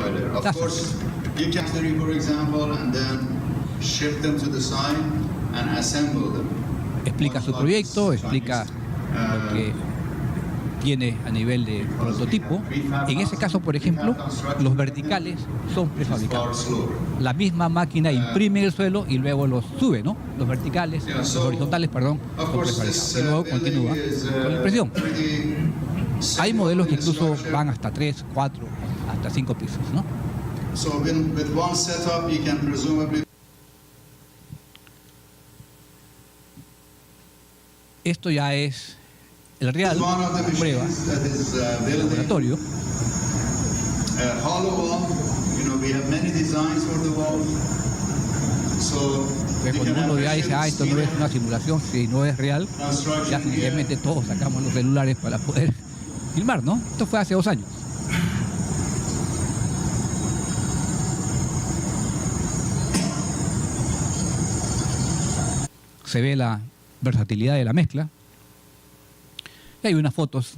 tazas. Explica su proyecto, explica lo que tiene a nivel de prototipo. En ese caso, por ejemplo, los verticales son prefabricados. La misma máquina imprime el suelo y luego los sube, ¿no? Los verticales, los horizontales, perdón, son prefabricados. Y luego continúa con la impresión. Hay modelos que incluso van hasta 3, 4, hasta 5 pisos, ¿no? Esto ya es el real, la prueba del laboratorio. Cuando uno ya dice, esto no es una simulación, si no es real, ya sencillamente todos sacamos los celulares para poder filmar, ¿no? Esto fue hace 2 años. Se ve la versatilidad de la mezcla. Y hay unas fotos.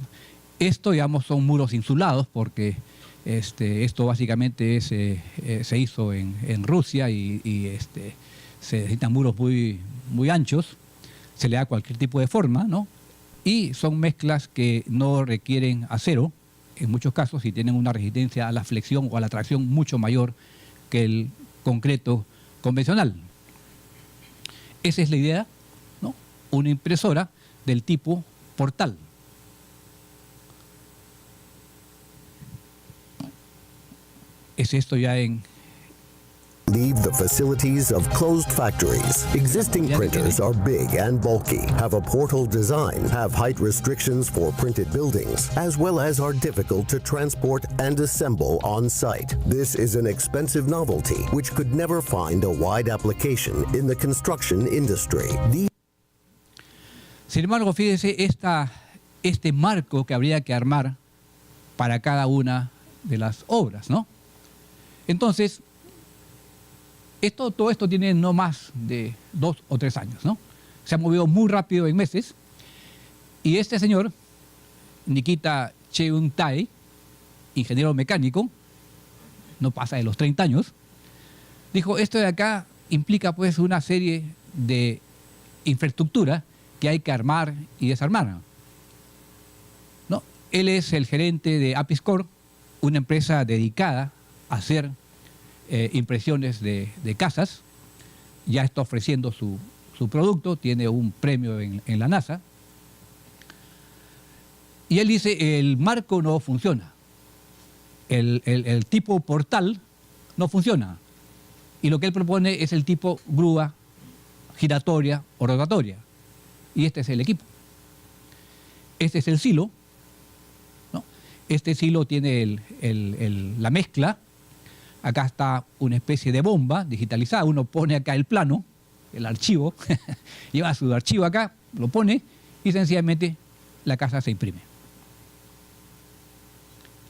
Esto, digamos, son muros insulados porque esto básicamente se hizo en Rusia y se necesitan muros muy anchos. Se le da cualquier tipo de forma, ¿no? Y son mezclas que no requieren acero, en muchos casos, y tienen una resistencia a la flexión o a la tracción mucho mayor que el concreto convencional. Esa es la idea, ¿no? Una impresora del tipo portal. Es esto ya en... Leave the facilities of closed factories. Existing printers are big and bulky, have a portal design, have height restrictions for printed buildings, as well as are difficult to transport and assemble on site. This is an expensive novelty which could never find a wide application in the construction industry. Sin embargo, fíjese este marco que habría que armar para cada una de las obras, ¿no? Entonces, todo esto tiene no más de 2 o 3 años, ¿no? Se ha movido muy rápido en meses. Y este señor, Nikita Cheung-tai, ingeniero mecánico, no pasa de los 30 años, dijo, esto de acá implica pues una serie de infraestructura que hay que armar y desarmar, ¿no? Él es el gerente de Apiscore, una empresa dedicada a hacer impresiones de casas. Ya está ofreciendo su producto, tiene un premio en la NASA. Y él dice, el marco no funciona, el tipo portal no funciona. Y lo que él propone es el tipo grúa giratoria o rotatoria. Y este es el equipo. Este es el silo, ¿no? Este silo tiene la mezcla. Acá está una especie de bomba digitalizada. Uno pone acá el plano, el archivo, lleva su archivo acá, lo pone y sencillamente la casa se imprime.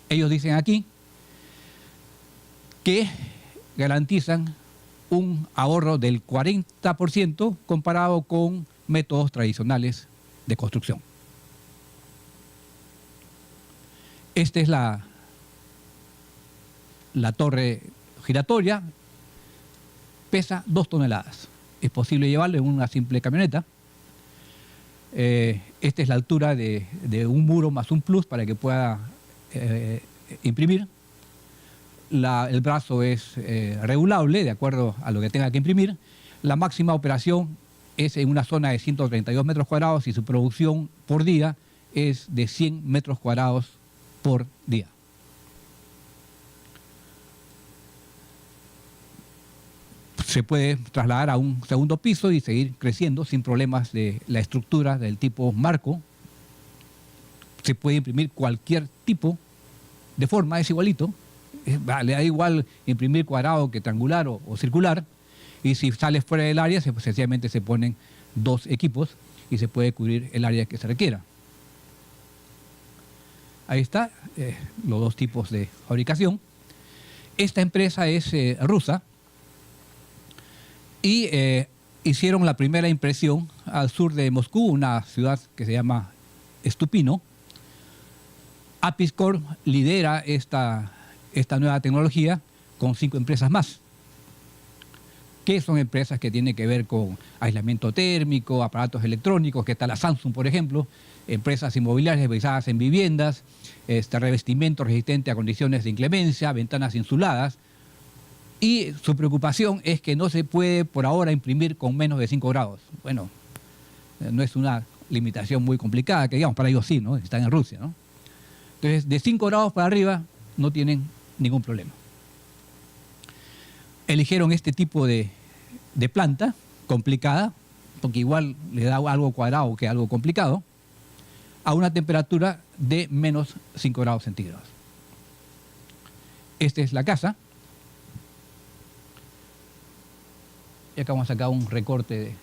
Ellos dicen aquí que garantizan un ahorro del 40% comparado con métodos tradicionales de construcción. Esta es la torre giratoria, pesa 2 toneladas. Es posible llevarlo en una simple camioneta. Esta es la altura de un muro más un plus para que pueda imprimir. el brazo es regulable de acuerdo a lo que tenga que imprimir. La máxima operación es en una zona de 132 metros cuadrados y su producción por día es de 100 metros cuadrados por día. Se puede trasladar a un segundo piso y seguir creciendo sin problemas de la estructura del tipo marco. Se puede imprimir cualquier tipo de forma, es igualito. Le da igual imprimir cuadrado que triangular o circular. Y si sale fuera del área, sencillamente se ponen 2 equipos y se puede cubrir el área que se requiera. Ahí está, los 2 tipos de fabricación. Esta empresa es rusa y hicieron la primera impresión al sur de Moscú, una ciudad que se llama Stupino. Apiscore lidera esta nueva tecnología con 5 empresas más, que son empresas que tienen que ver con aislamiento térmico, aparatos electrónicos, que está la Samsung, por ejemplo, empresas inmobiliarias basadas en viviendas, revestimiento resistente a condiciones de inclemencia, ventanas insuladas, y su preocupación es que no se puede por ahora imprimir con menos de 5 grados. Bueno, no es una limitación muy complicada, que digamos, para ellos sí, ¿no? Están en Rusia, ¿no? Entonces, de 5 grados para arriba no tienen ningún problema. Eligieron este tipo de planta complicada, porque igual le da algo cuadrado que algo complicado, a una temperatura de menos 5 grados centígrados. Esta es la casa. Y acá vamos a sacar un recorte de...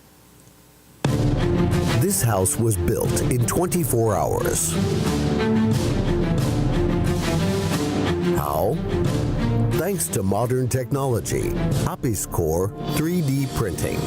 This house was built in 24 hours. How? Thanks to modern technology, Apiscore 3D printing.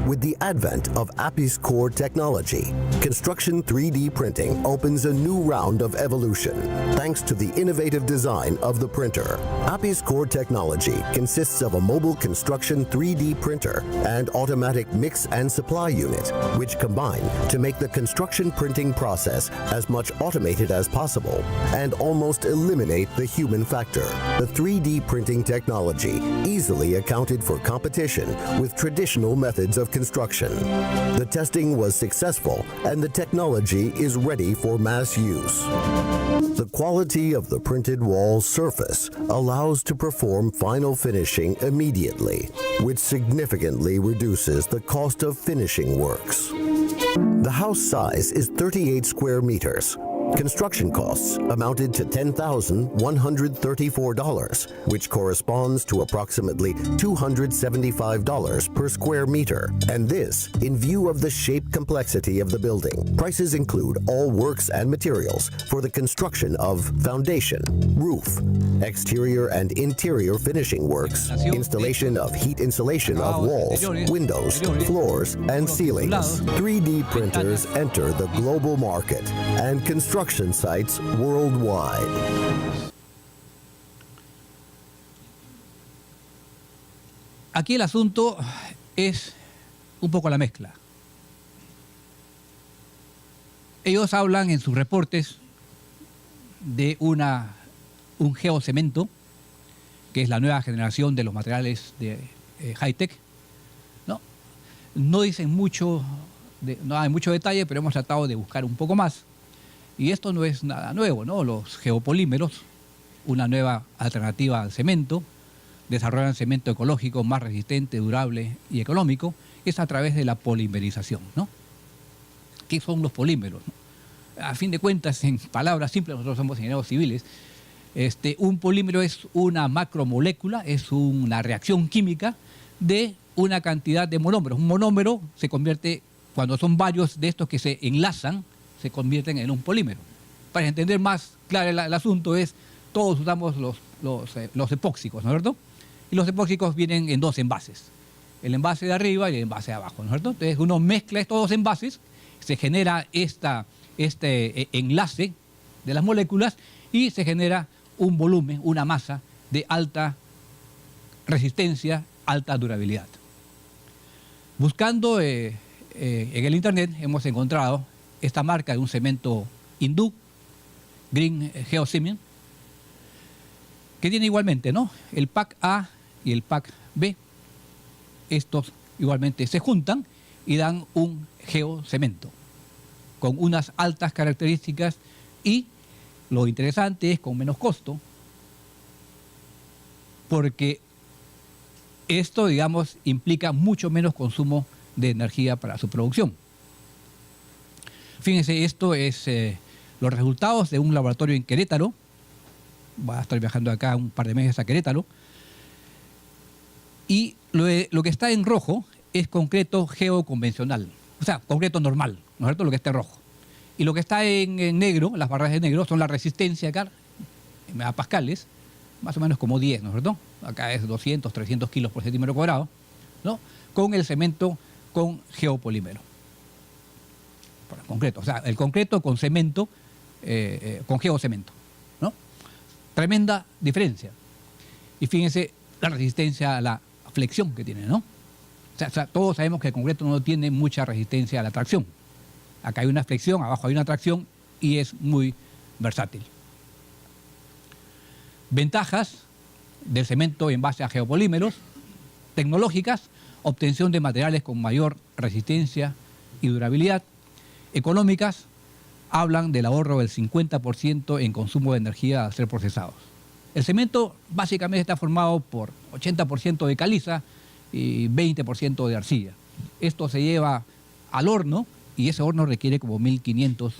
With the advent of Apiscore technology, construction 3D printing opens a new round of evolution thanks to the innovative design of the printer. Apiscore technology consists of a mobile construction 3D printer and automatic mix and supply unit, which combine to make the construction printing process as much automated as possible and almost eliminate the human factor. The 3D printing technology easily accounted for competition with traditional methods of construction. The testing was successful and the technology is ready for mass use. The quality of the printed wall surface allows to perform final finishing immediately, which significantly reduces the cost of finishing works. The house size is 38 square meters. Construction costs amounted to $10,134, which corresponds to approximately $275 per square meter. And this, in view of the shape complexity of the building. Prices include all works and materials for the construction of foundation, roof, exterior and interior finishing works, installation of heat insulation of walls, windows, floors, and ceilings. 3D printers enter the global market and construction sites worldwide. Aquí el asunto es un poco la mezcla. Ellos hablan en sus reportes de un geocemento, que es la nueva generación de los materiales de high-tech. No dicen mucho, no hay mucho detalle, pero hemos tratado de buscar un poco más. Y esto no es nada nuevo, ¿no? Los geopolímeros, una nueva alternativa al cemento, desarrollan cemento ecológico más resistente, durable y económico, es a través de la polimerización, ¿no? ¿Qué son los polímeros, no? A fin de cuentas, en palabras simples, nosotros somos ingenieros civiles, un polímero es una macromolécula, es una reacción química de una cantidad de monómeros. Un monómero se convierte, cuando son varios de estos que se enlazan, se convierten en un polímero. Para entender más claro el asunto todos usamos los epóxicos, ¿no es cierto? Y los epóxicos vienen en 2 envases. El envase de arriba y el envase de abajo, ¿no es cierto? Entonces uno mezcla estos 2 envases, se genera este enlace de las moléculas y se genera un volumen, una masa de alta resistencia, alta durabilidad. Buscando en el internet hemos encontrado esta marca de un cemento hindú Green Geocement, que tiene igualmente, ¿no?, el pack A y el pack B. Estos igualmente se juntan y dan un geocemento con unas altas características y lo interesante es con menos costo, porque esto, digamos, implica mucho menos consumo de energía para su producción. Fíjense, esto es los resultados de un laboratorio en Querétaro. Va a estar viajando acá un par de meses a Querétaro. Y lo que está en rojo es concreto geoconvencional, o sea, concreto normal, ¿no es cierto?, lo que está en rojo. Y lo que está en negro, las barras de negro, son la resistencia acá, en megapascales, más o menos como 10, ¿no es cierto? Acá es 200, 300 kilos por centímetro cuadrado, ¿no?, con el cemento con geopolímero. Por el concreto, o sea, el concreto con cemento, con geocemento, ¿no? Tremenda diferencia. Y fíjense la resistencia a la flexión que tiene, ¿no? O sea, todos sabemos que el concreto no tiene mucha resistencia a la tracción. Acá hay una flexión, abajo hay una tracción y es muy versátil. Ventajas del cemento en base a geopolímeros: tecnológicas, obtención de materiales con mayor resistencia y durabilidad. Económicas, hablan del ahorro del 50% en consumo de energía al ser procesados. El cemento básicamente está formado por 80% de caliza y 20% de arcilla. Esto se lleva al horno y ese horno requiere como 1500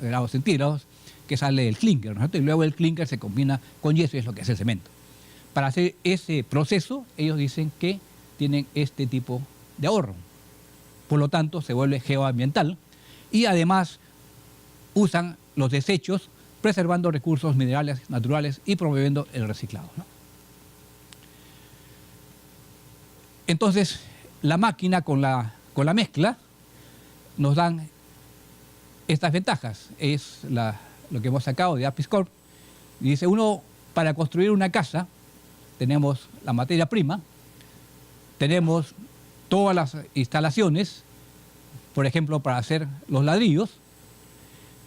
grados centígrados, que sale el clinker, ¿no es cierto? Y luego el clinker se combina con yeso y es lo que es el cemento. Para hacer ese proceso, ellos dicen que tienen este tipo de ahorro. Por lo tanto, se vuelve geoambiental y además usan los desechos preservando recursos minerales naturales y promoviendo el reciclado, ¿no? Entonces, la máquina con la mezcla nos dan estas ventajas. Es lo que hemos sacado de Apis Corp. Y dice, uno, para construir una casa, tenemos la materia prima, tenemos todas las instalaciones, por ejemplo, para hacer los ladrillos.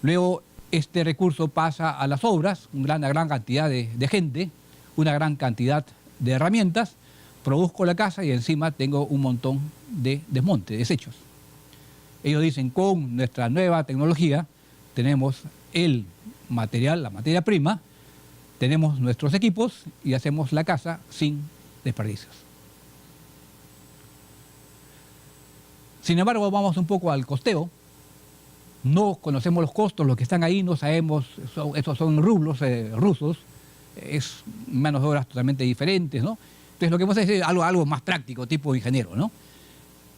Luego, este recurso pasa a las obras, una gran cantidad de gente, una gran cantidad de herramientas, produzco la casa y encima tengo un montón de desmonte, desechos. Ellos dicen, con nuestra nueva tecnología tenemos el material, la materia prima, tenemos nuestros equipos y hacemos la casa sin desperdicios. Sin embargo, vamos un poco al costeo. No conocemos los costos, los que están ahí, no sabemos, esos son rublos rusos, es manos de obras totalmente diferentes, ¿no? Entonces lo que vamos a hacer es algo más práctico, tipo ingeniero, ¿no?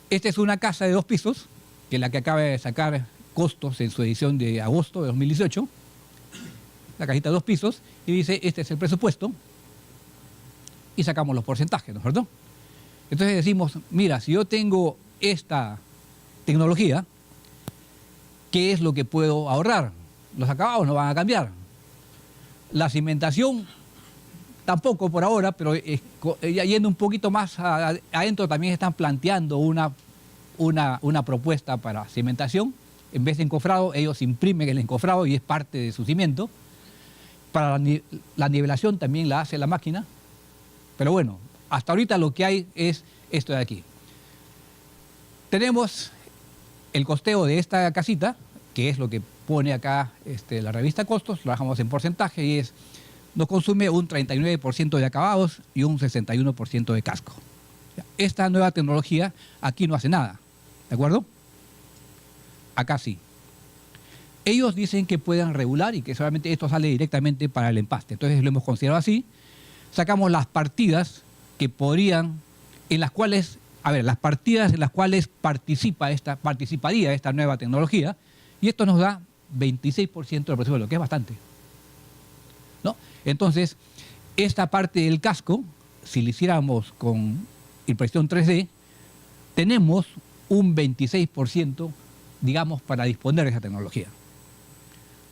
Esta es una casa de 2 pisos, que es la que acaba de sacar costos en su edición de agosto de 2018, la casita de 2 pisos, y dice, este es el presupuesto, y sacamos los porcentajes, ¿no es cierto? Entonces decimos, mira, si yo tengo esta tecnología, ¿qué es lo que puedo ahorrar? Los acabados no van a cambiar. La cimentación tampoco por ahora, pero yendo un poquito más adentro también están planteando una propuesta para cimentación. En vez de encofrado, ellos imprimen el encofrado y es parte de su cimiento. Para la nivelación también la hace la máquina. Pero bueno, hasta ahorita lo que hay es esto de aquí. Tenemos el costeo de esta casita, que es lo que pone acá la revista Costos, lo bajamos en porcentaje y nos consume un 39% de acabados y un 61% de casco. Esta nueva tecnología aquí no hace nada, ¿de acuerdo? Acá sí. Ellos dicen que pueden regular y que solamente esto sale directamente para el empaste. Entonces lo hemos considerado así. Sacamos las partidas que podrían, en las cuales, las partidas en las cuales participaría esta nueva tecnología, y esto nos da 26% del presupuesto, que es bastante, ¿no? Entonces, esta parte del casco, si lo hiciéramos con impresión 3D, tenemos un 26%, digamos, para disponer de esa tecnología.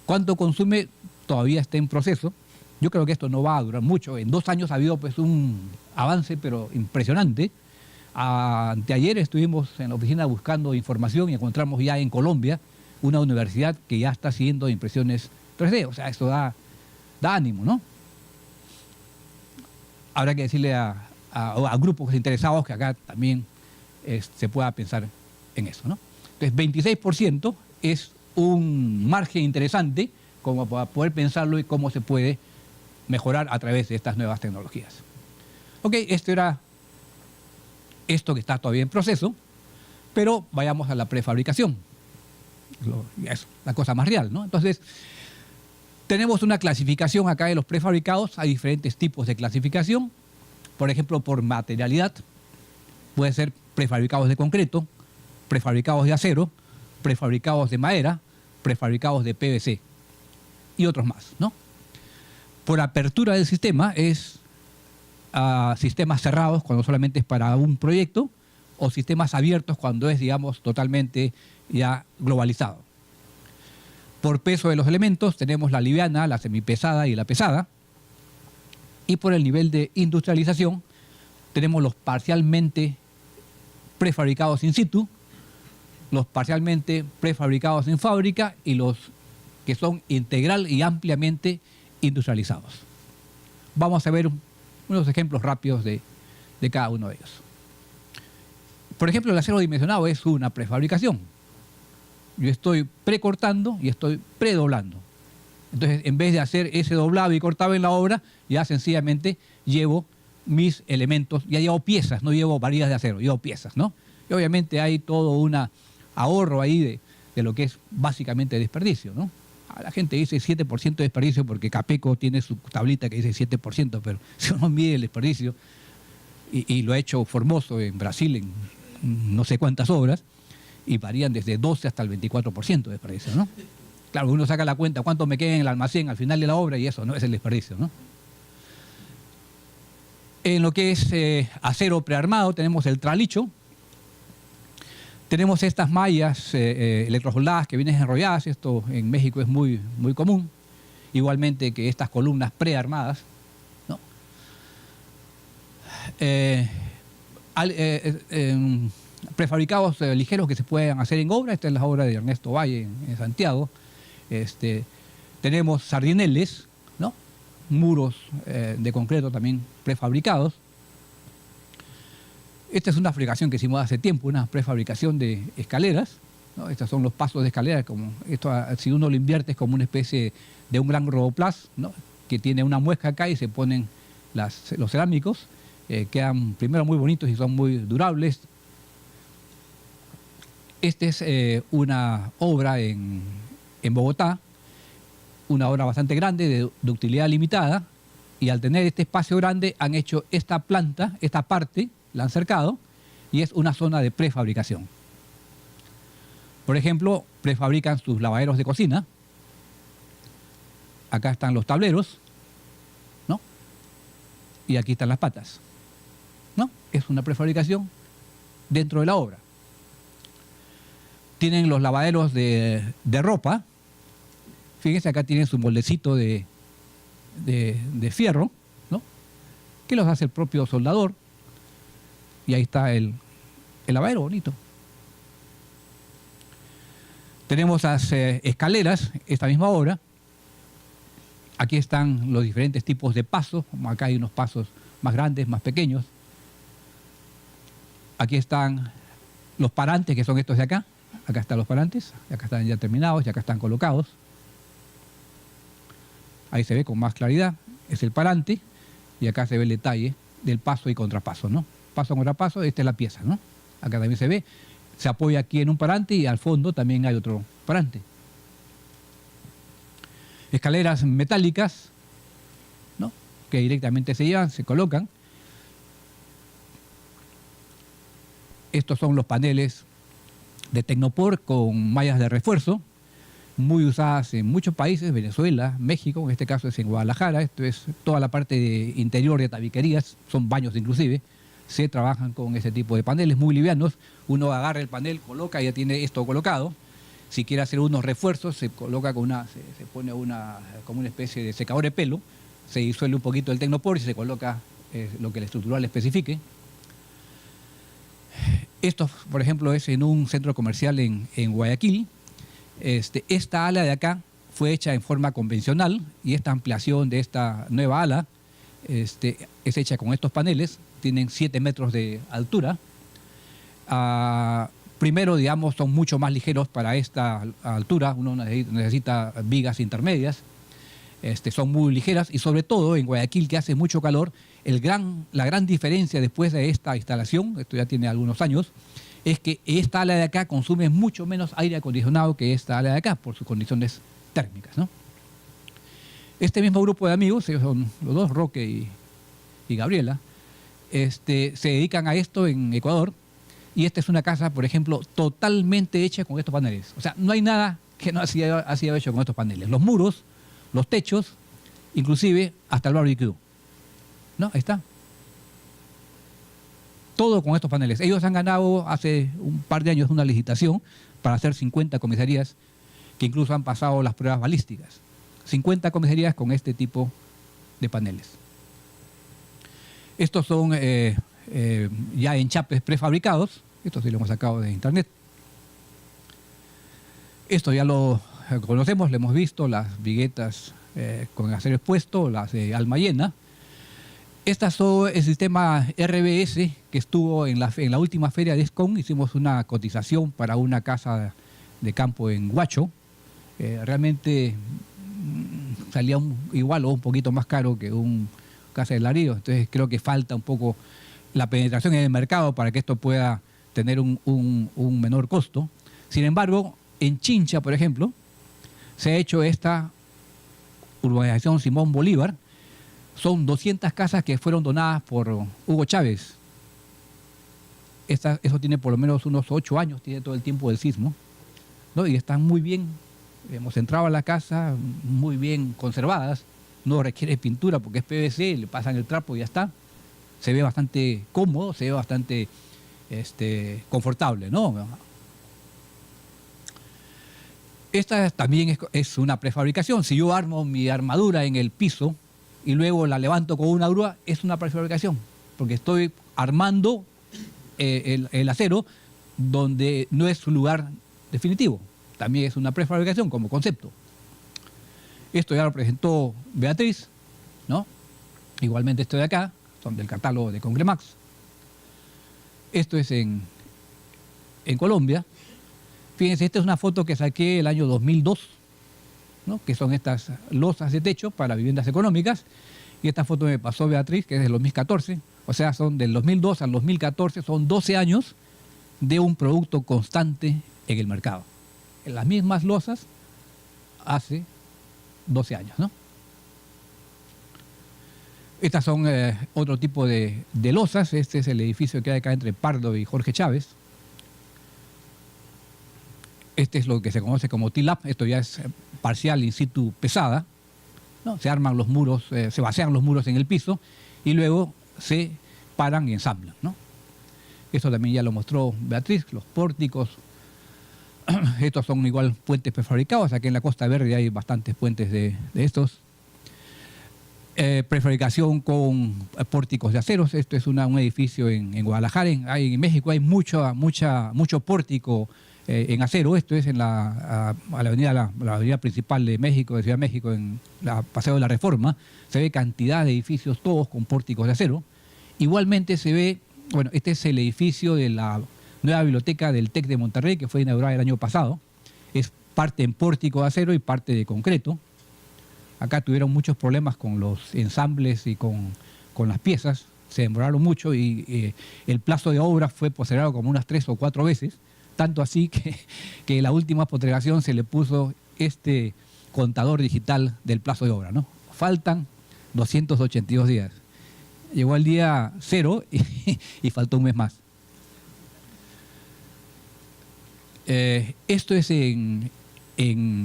¿Cuánto consume? Todavía está en proceso. Yo creo que esto no va a durar mucho. En 2 años ha habido pues un avance, pero impresionante. Anteayer estuvimos en la oficina buscando información y encontramos ya en Colombia una universidad que ya está haciendo impresiones 3D. O sea, esto da ánimo, ¿no? Habrá que decirle a grupos interesados que acá también se pueda pensar en eso, ¿no? Entonces, 26% es un margen interesante como para poder pensarlo y cómo se puede mejorar a través de estas nuevas tecnologías. Ok, esto era esto que está todavía en proceso, pero vayamos a la prefabricación. Es la cosa más real, ¿no? Entonces, tenemos una clasificación acá de los prefabricados. Hay diferentes tipos de clasificación. Por ejemplo, por materialidad. Puede ser prefabricados de concreto, prefabricados de acero, prefabricados de madera, prefabricados de PVC y otros más, ¿no? Por apertura del sistema es sistemas cerrados cuando solamente es para un proyecto, o sistemas abiertos cuando es, digamos, totalmente ya globalizado. Por peso de los elementos tenemos la liviana, la semipesada y la pesada. Y por el nivel de industrialización tenemos los parcialmente prefabricados in situ, los parcialmente prefabricados en fábrica y los que son integral y ampliamente industrializados. Vamos a ver unos ejemplos rápidos de cada uno de ellos. Por ejemplo, el acero dimensionado es una prefabricación. Yo estoy precortando y estoy predoblando. Entonces, en vez de hacer ese doblado y cortado en la obra, ya sencillamente llevo mis elementos, ya llevo piezas, no llevo varillas de acero, llevo piezas, ¿no? Y obviamente hay todo un ahorro ahí de lo que es básicamente desperdicio, ¿no? La gente dice 7% de desperdicio porque Capeco tiene su tablita que dice 7%, pero si uno mide el desperdicio, y lo ha hecho Formoso en Brasil en no sé cuántas obras, y varían desde 12 hasta el 24% de desperdicio, ¿no? Claro, uno saca la cuenta cuánto me queda en el almacén al final de la obra y eso no es el desperdicio, ¿no? En lo que es acero prearmado tenemos el tralicho. Tenemos estas mallas electrosoldadas que vienen enrolladas. Esto en México es muy, muy común. Igualmente que estas columnas prearmadas, ¿no? Prefabricados ligeros que se pueden hacer en obra. Esta es la obra de Ernesto Valle en Santiago. Tenemos sardineles, ¿no? Muros de concreto también prefabricados. Esta es una fabricación que hicimos hace tiempo, una prefabricación de escaleras, ¿no? Estos son los pasos de escalera. Si uno lo invierte es como una especie de un gran roboplast, ¿no? Que tiene una muesca acá y se ponen los cerámicos. Quedan primero muy bonitos y son muy durables. Esta es una obra en Bogotá, una obra bastante grande de utilidad limitada, y al tener este espacio grande han hecho esta planta, esta parte, la han cercado, y es una zona de prefabricación. Por ejemplo, prefabrican sus lavaderos de cocina. Acá están los tableros, ¿no? Y aquí están las patas, ¿no? Es una prefabricación dentro de la obra. Tienen los lavaderos de ropa. Fíjense, acá tienen su moldecito de fierro, ¿no? Que los hace el propio soldador. Y ahí está el lavadero bonito. Tenemos las escaleras, esta misma obra. Aquí están los diferentes tipos de pasos. Acá hay unos pasos más grandes, más pequeños. Aquí están los parantes, que son estos de acá. Acá están los parantes, acá están ya terminados y acá están colocados. Ahí se ve con más claridad, es el parante, y acá se ve el detalle del paso y contrapaso, ¿no? Paso a contrapaso, esta es la pieza, ¿no? Acá también se apoya aquí en un parante y al fondo también hay otro parante. Escaleras metálicas, ¿no? Que directamente se llevan, se colocan. Estos son los paneles de Tecnopor con mallas de refuerzo, muy usadas en muchos países, Venezuela, México, en este caso es en Guadalajara. Esto es toda la parte interior de tabiquerías, son baños inclusive, se trabajan con ese tipo de paneles muy livianos. Uno agarra el panel, coloca y ya tiene esto colocado. Si quiere hacer unos refuerzos, se coloca se pone como una especie de secador de pelo, se disuelve un poquito el Tecnopor y se coloca lo que el estructural especifique. Esto, por ejemplo, es en un centro comercial en Guayaquil. Esta ala de acá fue hecha en forma convencional y esta ampliación de esta nueva ala es hecha con estos paneles, tienen 7 metros de altura. Primero, digamos, son mucho más ligeros para esta altura, uno necesita vigas intermedias, son muy ligeras y sobre todo en Guayaquil, que hace mucho calor, la gran diferencia después de esta instalación, esto ya tiene algunos años, es que esta ala de acá consume mucho menos aire acondicionado que esta ala de acá por sus condiciones térmicas, ¿no? Este mismo grupo de amigos, ellos son los dos, Roque y Gabriela, se dedican a esto en Ecuador y esta es una casa, por ejemplo, totalmente hecha con estos paneles. O sea, no hay nada que no ha sido hecho con estos paneles. Los muros, los techos, inclusive hasta el barbecue. ¿No? Ahí está. Todo con estos paneles. Ellos han ganado hace un par de años una licitación para hacer 50 comisarías que incluso han pasado las pruebas balísticas. 50 comisarías con este tipo de paneles. Estos son ya enchapes prefabricados. Esto sí lo hemos sacado de internet. Esto ya lo conocemos, lo hemos visto, las viguetas con acero expuesto, las de alma llena. Estas son el sistema RBS que estuvo en la última feria de ESCOM. Hicimos una cotización para una casa de campo en Huacho. Realmente salía igual o un poquito más caro que un casa de ladrillo. Entonces creo que falta un poco la penetración en el mercado para que esto pueda tener un menor costo. Sin embargo, en Chincha, por ejemplo, se ha hecho esta urbanización Simón Bolívar. Son 200 casas que fueron donadas por Hugo Chávez. Eso tiene por lo menos unos 8 años, tiene todo el tiempo del sismo, ¿no? Y están muy bien, hemos entrado a la casa, muy bien conservadas, no requiere pintura porque es PVC, le pasan el trapo y ya está. Se ve bastante cómodo, se ve bastante confortable, ¿no? Esta también es una prefabricación. Si yo armo mi armadura en el piso y luego la levanto con una grúa, es una prefabricación, porque estoy armando el acero donde no es su lugar definitivo. También es una prefabricación como concepto. Esto ya lo presentó Beatriz, ¿no? Igualmente esto de acá, son del catálogo de Conglemax. Esto es en Colombia. Fíjense, esta es una foto que saqué el año 2002, ¿no? Que son estas losas de techo para viviendas económicas. Y esta foto me pasó Beatriz, que es del 2014. O sea, son del 2002 al 2014, son 12 años de un producto constante en el mercado. En las mismas losas hace 12 años, ¿no? Estas son otro tipo de losas. Este es el edificio que hay acá entre Pardo y Jorge Chávez. Este es lo que se conoce como TILAP. Esto ya es parcial in situ pesada, ¿no? Se arman los muros, se vacían los muros en el piso y luego se paran y ensamblan, ¿no? Esto también ya lo mostró Beatriz, los pórticos. Estos son igual puentes prefabricados. Aquí en la Costa Verde hay bastantes puentes de estos. Prefabricación con pórticos de aceros. Esto es un edificio en Guadalajara. En México hay mucho pórtico en acero. Esto es en la avenida principal de México, de Ciudad de México, en la Paseo de la Reforma. Se ve cantidad de edificios todos con pórticos de acero. Igualmente se ve, bueno, este es el edificio de la nueva biblioteca del TEC de Monterrey, que fue inaugurada el año pasado. Es parte en pórtico de acero y parte de concreto. Acá tuvieron muchos problemas con los ensambles y con las piezas. Se demoraron mucho y el plazo de obra fue postergado como unas 3 o 4 veces. Tanto así que en la última postergación se le puso este contador digital del plazo de obra, ¿no? Faltan 282 días. Llegó el día 0 y faltó un mes más. Esto es en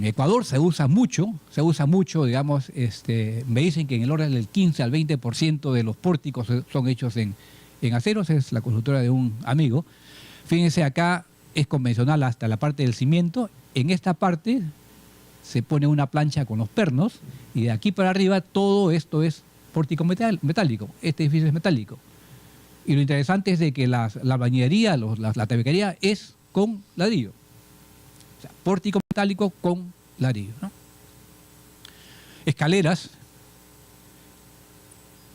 Ecuador, se usa mucho, digamos, me dicen que en el orden del 15 al 20% de los pórticos son hechos en aceros. Es la constructora de un amigo. Fíjense, acá es convencional hasta la parte del cimiento. En esta parte se pone una plancha con los pernos y de aquí para arriba todo esto es pórtico metálico. Este edificio es metálico. Y lo interesante es de que la bañería, la tabiquería es con ladrillo. O sea, pórtico metálico con ladrillo, ¿no? Escaleras,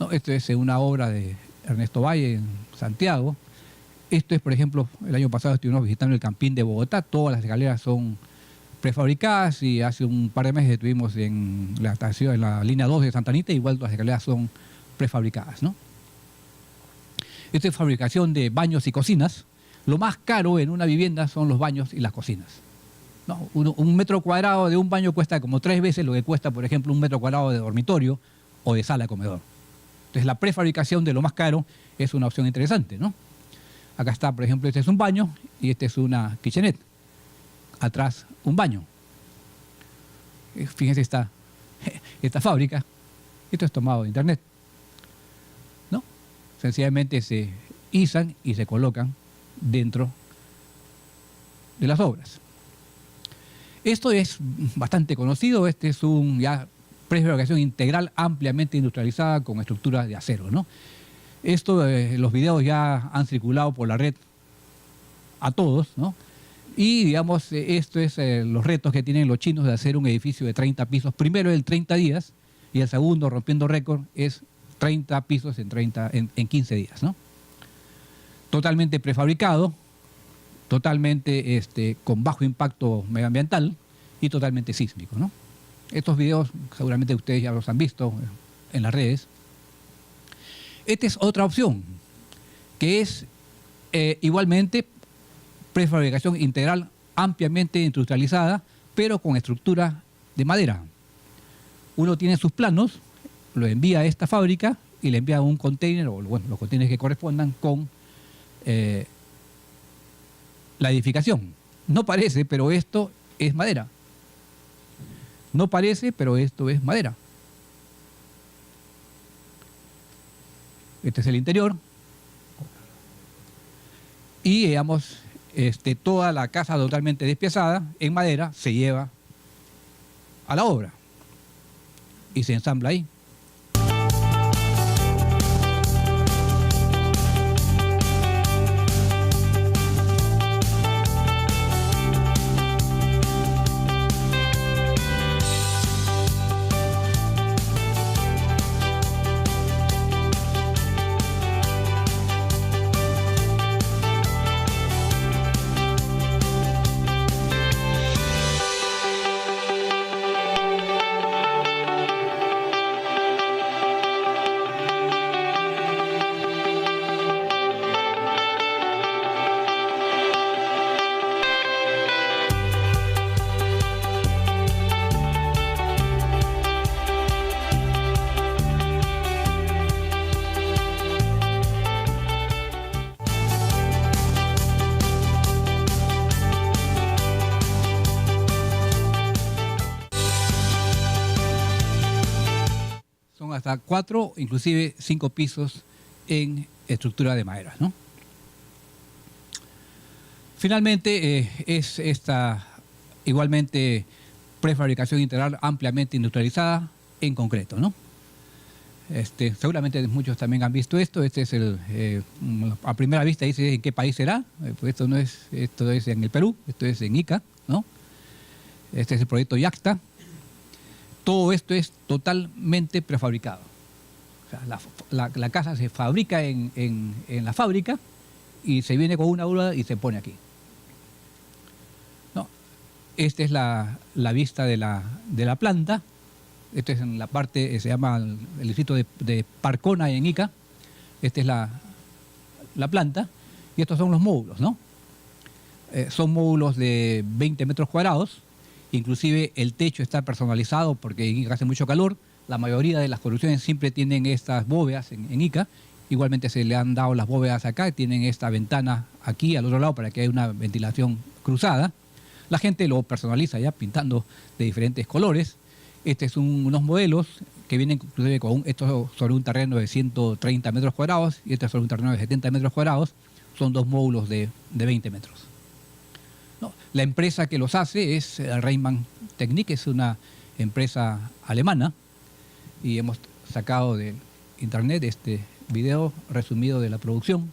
¿no? Esto es una obra de Ernesto Valle en Santiago. Esto es, por ejemplo, el año pasado estuvimos visitando el Campín de Bogotá. Todas las escaleras son prefabricadas y hace un par de meses estuvimos en la estación, en la línea 2 de Santa Anita, igual todas las escaleras son prefabricadas, ¿no? Esto es fabricación de baños y cocinas. Lo más caro en una vivienda son los baños y las cocinas, ¿no? Un metro cuadrado de un baño cuesta como 3 veces lo que cuesta, por ejemplo, un metro cuadrado de dormitorio o de sala de comedor. Entonces la prefabricación de lo más caro es una opción interesante, ¿no? Acá está, por ejemplo, este es un baño y este es una kitchenette. Atrás un baño. Fíjense esta fábrica. Esto es tomado de internet, ¿no? Sencillamente se izan y se colocan dentro de las obras. Esto es bastante conocido. Este es un ya prefabricación integral ampliamente industrializada con estructuras de acero, ¿no? Esto, los videos ya han circulado por la red a todos, ¿no? Y, digamos, esto es los retos que tienen los chinos de hacer un edificio de 30 pisos. Primero el 30 días y el segundo, rompiendo récord, es 30 pisos en 15 días, ¿no? Totalmente prefabricado, totalmente con bajo impacto medioambiental y totalmente sísmico, ¿no? Estos videos seguramente ustedes ya los han visto en las redes. Esta es otra opción, que es igualmente prefabricación integral ampliamente industrializada, pero con estructura de madera. Uno tiene sus planos, lo envía a esta fábrica y le envía un container, o bueno, los containers que correspondan con la edificación. No parece, pero esto es madera. No parece, pero esto es madera. Este es el interior. Y, digamos, toda la casa totalmente despiezada en madera se lleva a la obra y se ensambla ahí. Hasta 4, inclusive 5 pisos en estructura de madera, ¿no? Finalmente, es esta igualmente prefabricación integral ampliamente industrializada en concreto, ¿no? Seguramente muchos también han visto esto. Este es a primera vista dice en qué país será. Pues esto es en el Perú, esto es en Ica, ¿no? Este es el proyecto Yacta. Todo esto es totalmente prefabricado. O sea, la casa se fabrica en la fábrica y se viene con una grúa y se pone aquí. No, esta es la vista de la planta. Esto es en la parte, se llama el distrito de Parcona en Ica. Esta es la planta y estos son los módulos, ¿no? Son módulos de 20 metros cuadrados. Inclusive el techo está personalizado porque en Ica hace mucho calor. La mayoría de las construcciones siempre tienen estas bóvedas en Ica. Igualmente se le han dado las bóvedas acá. Tienen esta ventana aquí al otro lado para que haya una ventilación cruzada. La gente lo personaliza ya pintando de diferentes colores. Estos son unos modelos que vienen inclusive con esto sobre un terreno de 130 metros cuadrados y este sobre un terreno de 70 metros cuadrados. Son 2 módulos de 20 metros. No, la empresa que los hace es Reimann Technik, es una empresa alemana y hemos sacado de internet este video resumido de la producción.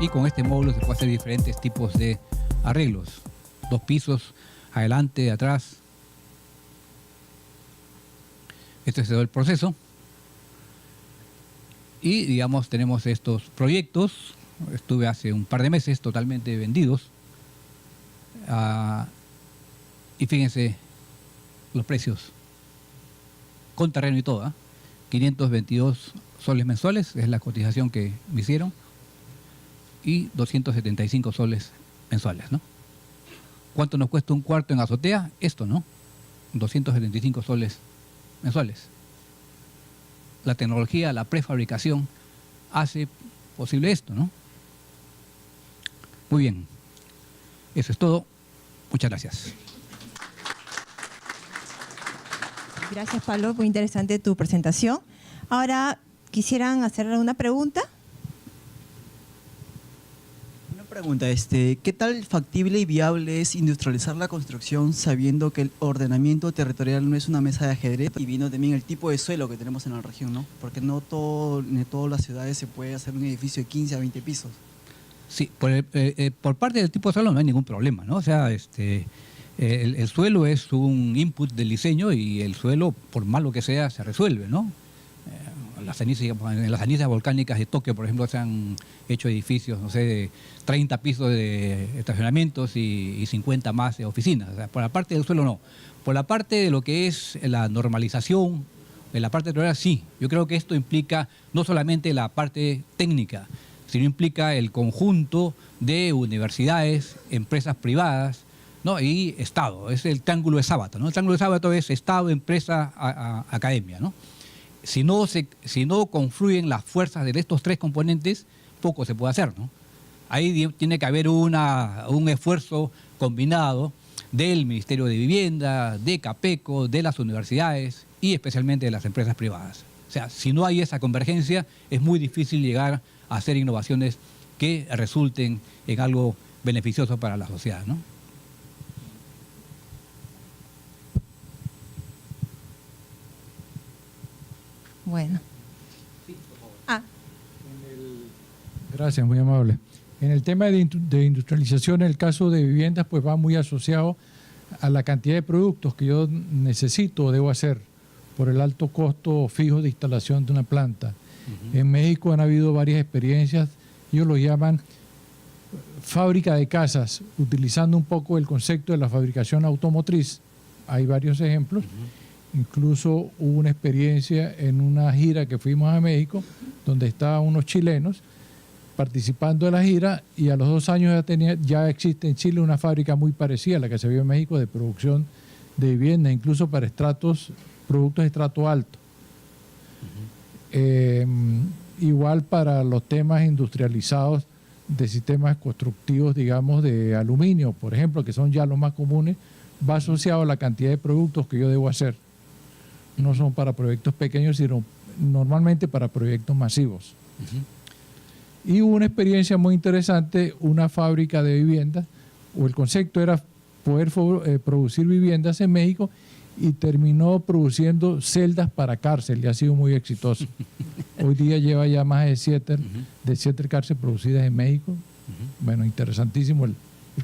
Y con este módulo se puede hacer diferentes tipos de arreglos. 2 pisos, adelante, atrás. Este es todo el proceso. Y, digamos, tenemos estos proyectos. Estuve hace un par de meses totalmente vendidos. Y fíjense los precios. Con terreno y todo. 522 soles mensuales, es la cotización que me hicieron. Y 275 soles mensuales, ¿no? ¿Cuánto nos cuesta un cuarto en azotea? Esto, ¿no? 275 soles mensuales. La tecnología, la prefabricación hace posible esto, ¿no? Muy bien. Eso es todo. Muchas gracias. Gracias, Pablo. Muy interesante tu presentación. Ahora, ¿quisieran hacerle una pregunta? Una pregunta, ¿qué tal factible y viable es industrializar la construcción sabiendo que el ordenamiento territorial no es una mesa de ajedrez y viendo también el tipo de suelo que tenemos en la región, ¿no? Porque no en todas las ciudades se puede hacer un edificio de 15 a 20 pisos. Sí, por parte del tipo de suelo no hay ningún problema, ¿no? O sea, el suelo es un input del diseño y el suelo, por malo que sea, se resuelve, ¿no? En las cenizas volcánicas de Tokio, por ejemplo, se han hecho edificios, no sé, de 30 pisos de estacionamientos y 50 más de oficinas. O sea, por la parte del suelo no. Por la parte de lo que es la normalización, en la parte territorial sí. Yo creo que esto implica no solamente la parte técnica, sino implica el conjunto de universidades, empresas privadas, ¿no? Y Estado. Es el triángulo de Sábato, ¿no? El triángulo de Sábato es Estado, empresa, academia, ¿no? Si no confluyen las fuerzas de estos 3 componentes, poco se puede hacer, ¿no? Ahí tiene que haber un esfuerzo combinado del Ministerio de Vivienda, de CAPECO, de las universidades y especialmente de las empresas privadas. O sea, si no hay esa convergencia, es muy difícil llegar a hacer innovaciones que resulten en algo beneficioso para la sociedad, ¿no? Bueno. Gracias, muy amable. En el tema de industrialización, en el caso de viviendas, pues va muy asociado a la cantidad de productos que yo necesito o debo hacer por el alto costo fijo de instalación de una planta. En México han habido varias experiencias, ellos lo llaman fábrica de casas, utilizando un poco el concepto de la fabricación automotriz. Hay varios ejemplos. Incluso hubo una experiencia en una gira que fuimos a México, donde estaban unos chilenos participando de la gira y a los 2 años ya existe en Chile una fábrica muy parecida a la que se vio en México de producción de vivienda, incluso para productos de estrato alto. Igual para los temas industrializados de sistemas constructivos, digamos, de aluminio, por ejemplo, que son ya los más comunes, va asociado a la cantidad de productos que yo debo hacer. No son para proyectos pequeños, sino normalmente para proyectos masivos. Y hubo una experiencia muy interesante, una fábrica de viviendas, o el concepto era poder producir viviendas en México y terminó produciendo celdas para cárcel y ha sido muy exitoso. Hoy día lleva ya más de 7 cárceles producidas en México. Bueno, interesantísimo el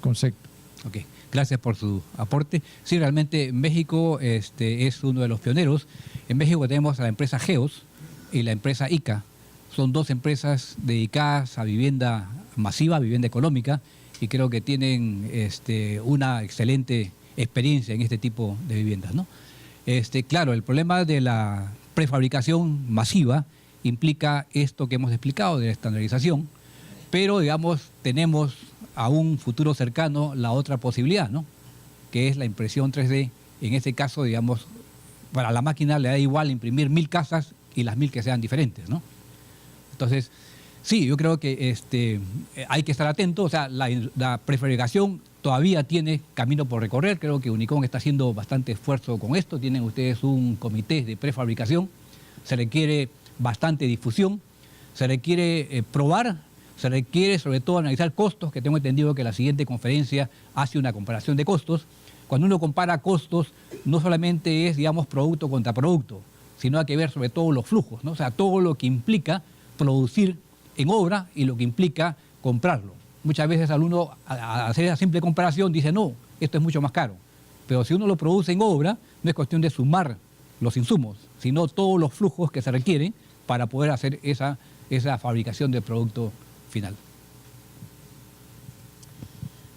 concepto. Ok, gracias por su aporte. Sí, realmente México es uno de los pioneros. En México tenemos a la empresa Geos y la empresa ICA. Son 2 empresas dedicadas a vivienda masiva, vivienda económica, y creo que tienen una excelente experiencia en este tipo de viviendas, ¿no? Claro, el problema de la prefabricación masiva implica esto que hemos explicado de la estandarización, pero, digamos, tenemos a un futuro cercano la otra posibilidad, ¿no? Que es la impresión 3D. En este caso, digamos, para la máquina le da igual imprimir 1000 casas y las 1000 que sean diferentes, ¿no? Entonces, sí, yo creo que hay que estar atento. O sea, la prefabricación todavía tiene camino por recorrer. Creo que Unicom está haciendo bastante esfuerzo con esto. Tienen ustedes un comité de prefabricación. Se requiere bastante difusión. Se requiere probar. Se requiere, sobre todo, analizar costos, que tengo entendido que la siguiente conferencia hace una comparación de costos. Cuando uno compara costos, no solamente es, digamos, producto contra producto, sino hay que ver sobre todo los flujos, ¿no? O sea, todo lo que implica producir en obra y lo que implica comprarlo. Muchas veces al uno, a hacer esa simple comparación, dice, no, esto es mucho más caro. Pero si uno lo produce en obra, no es cuestión de sumar los insumos, sino todos los flujos que se requieren para poder hacer esa fabricación del producto final.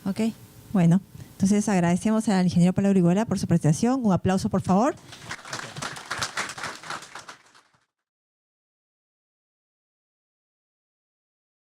Ok, bueno. Entonces agradecemos al ingeniero Pablo Orihuela por su presentación. Un aplauso, por favor.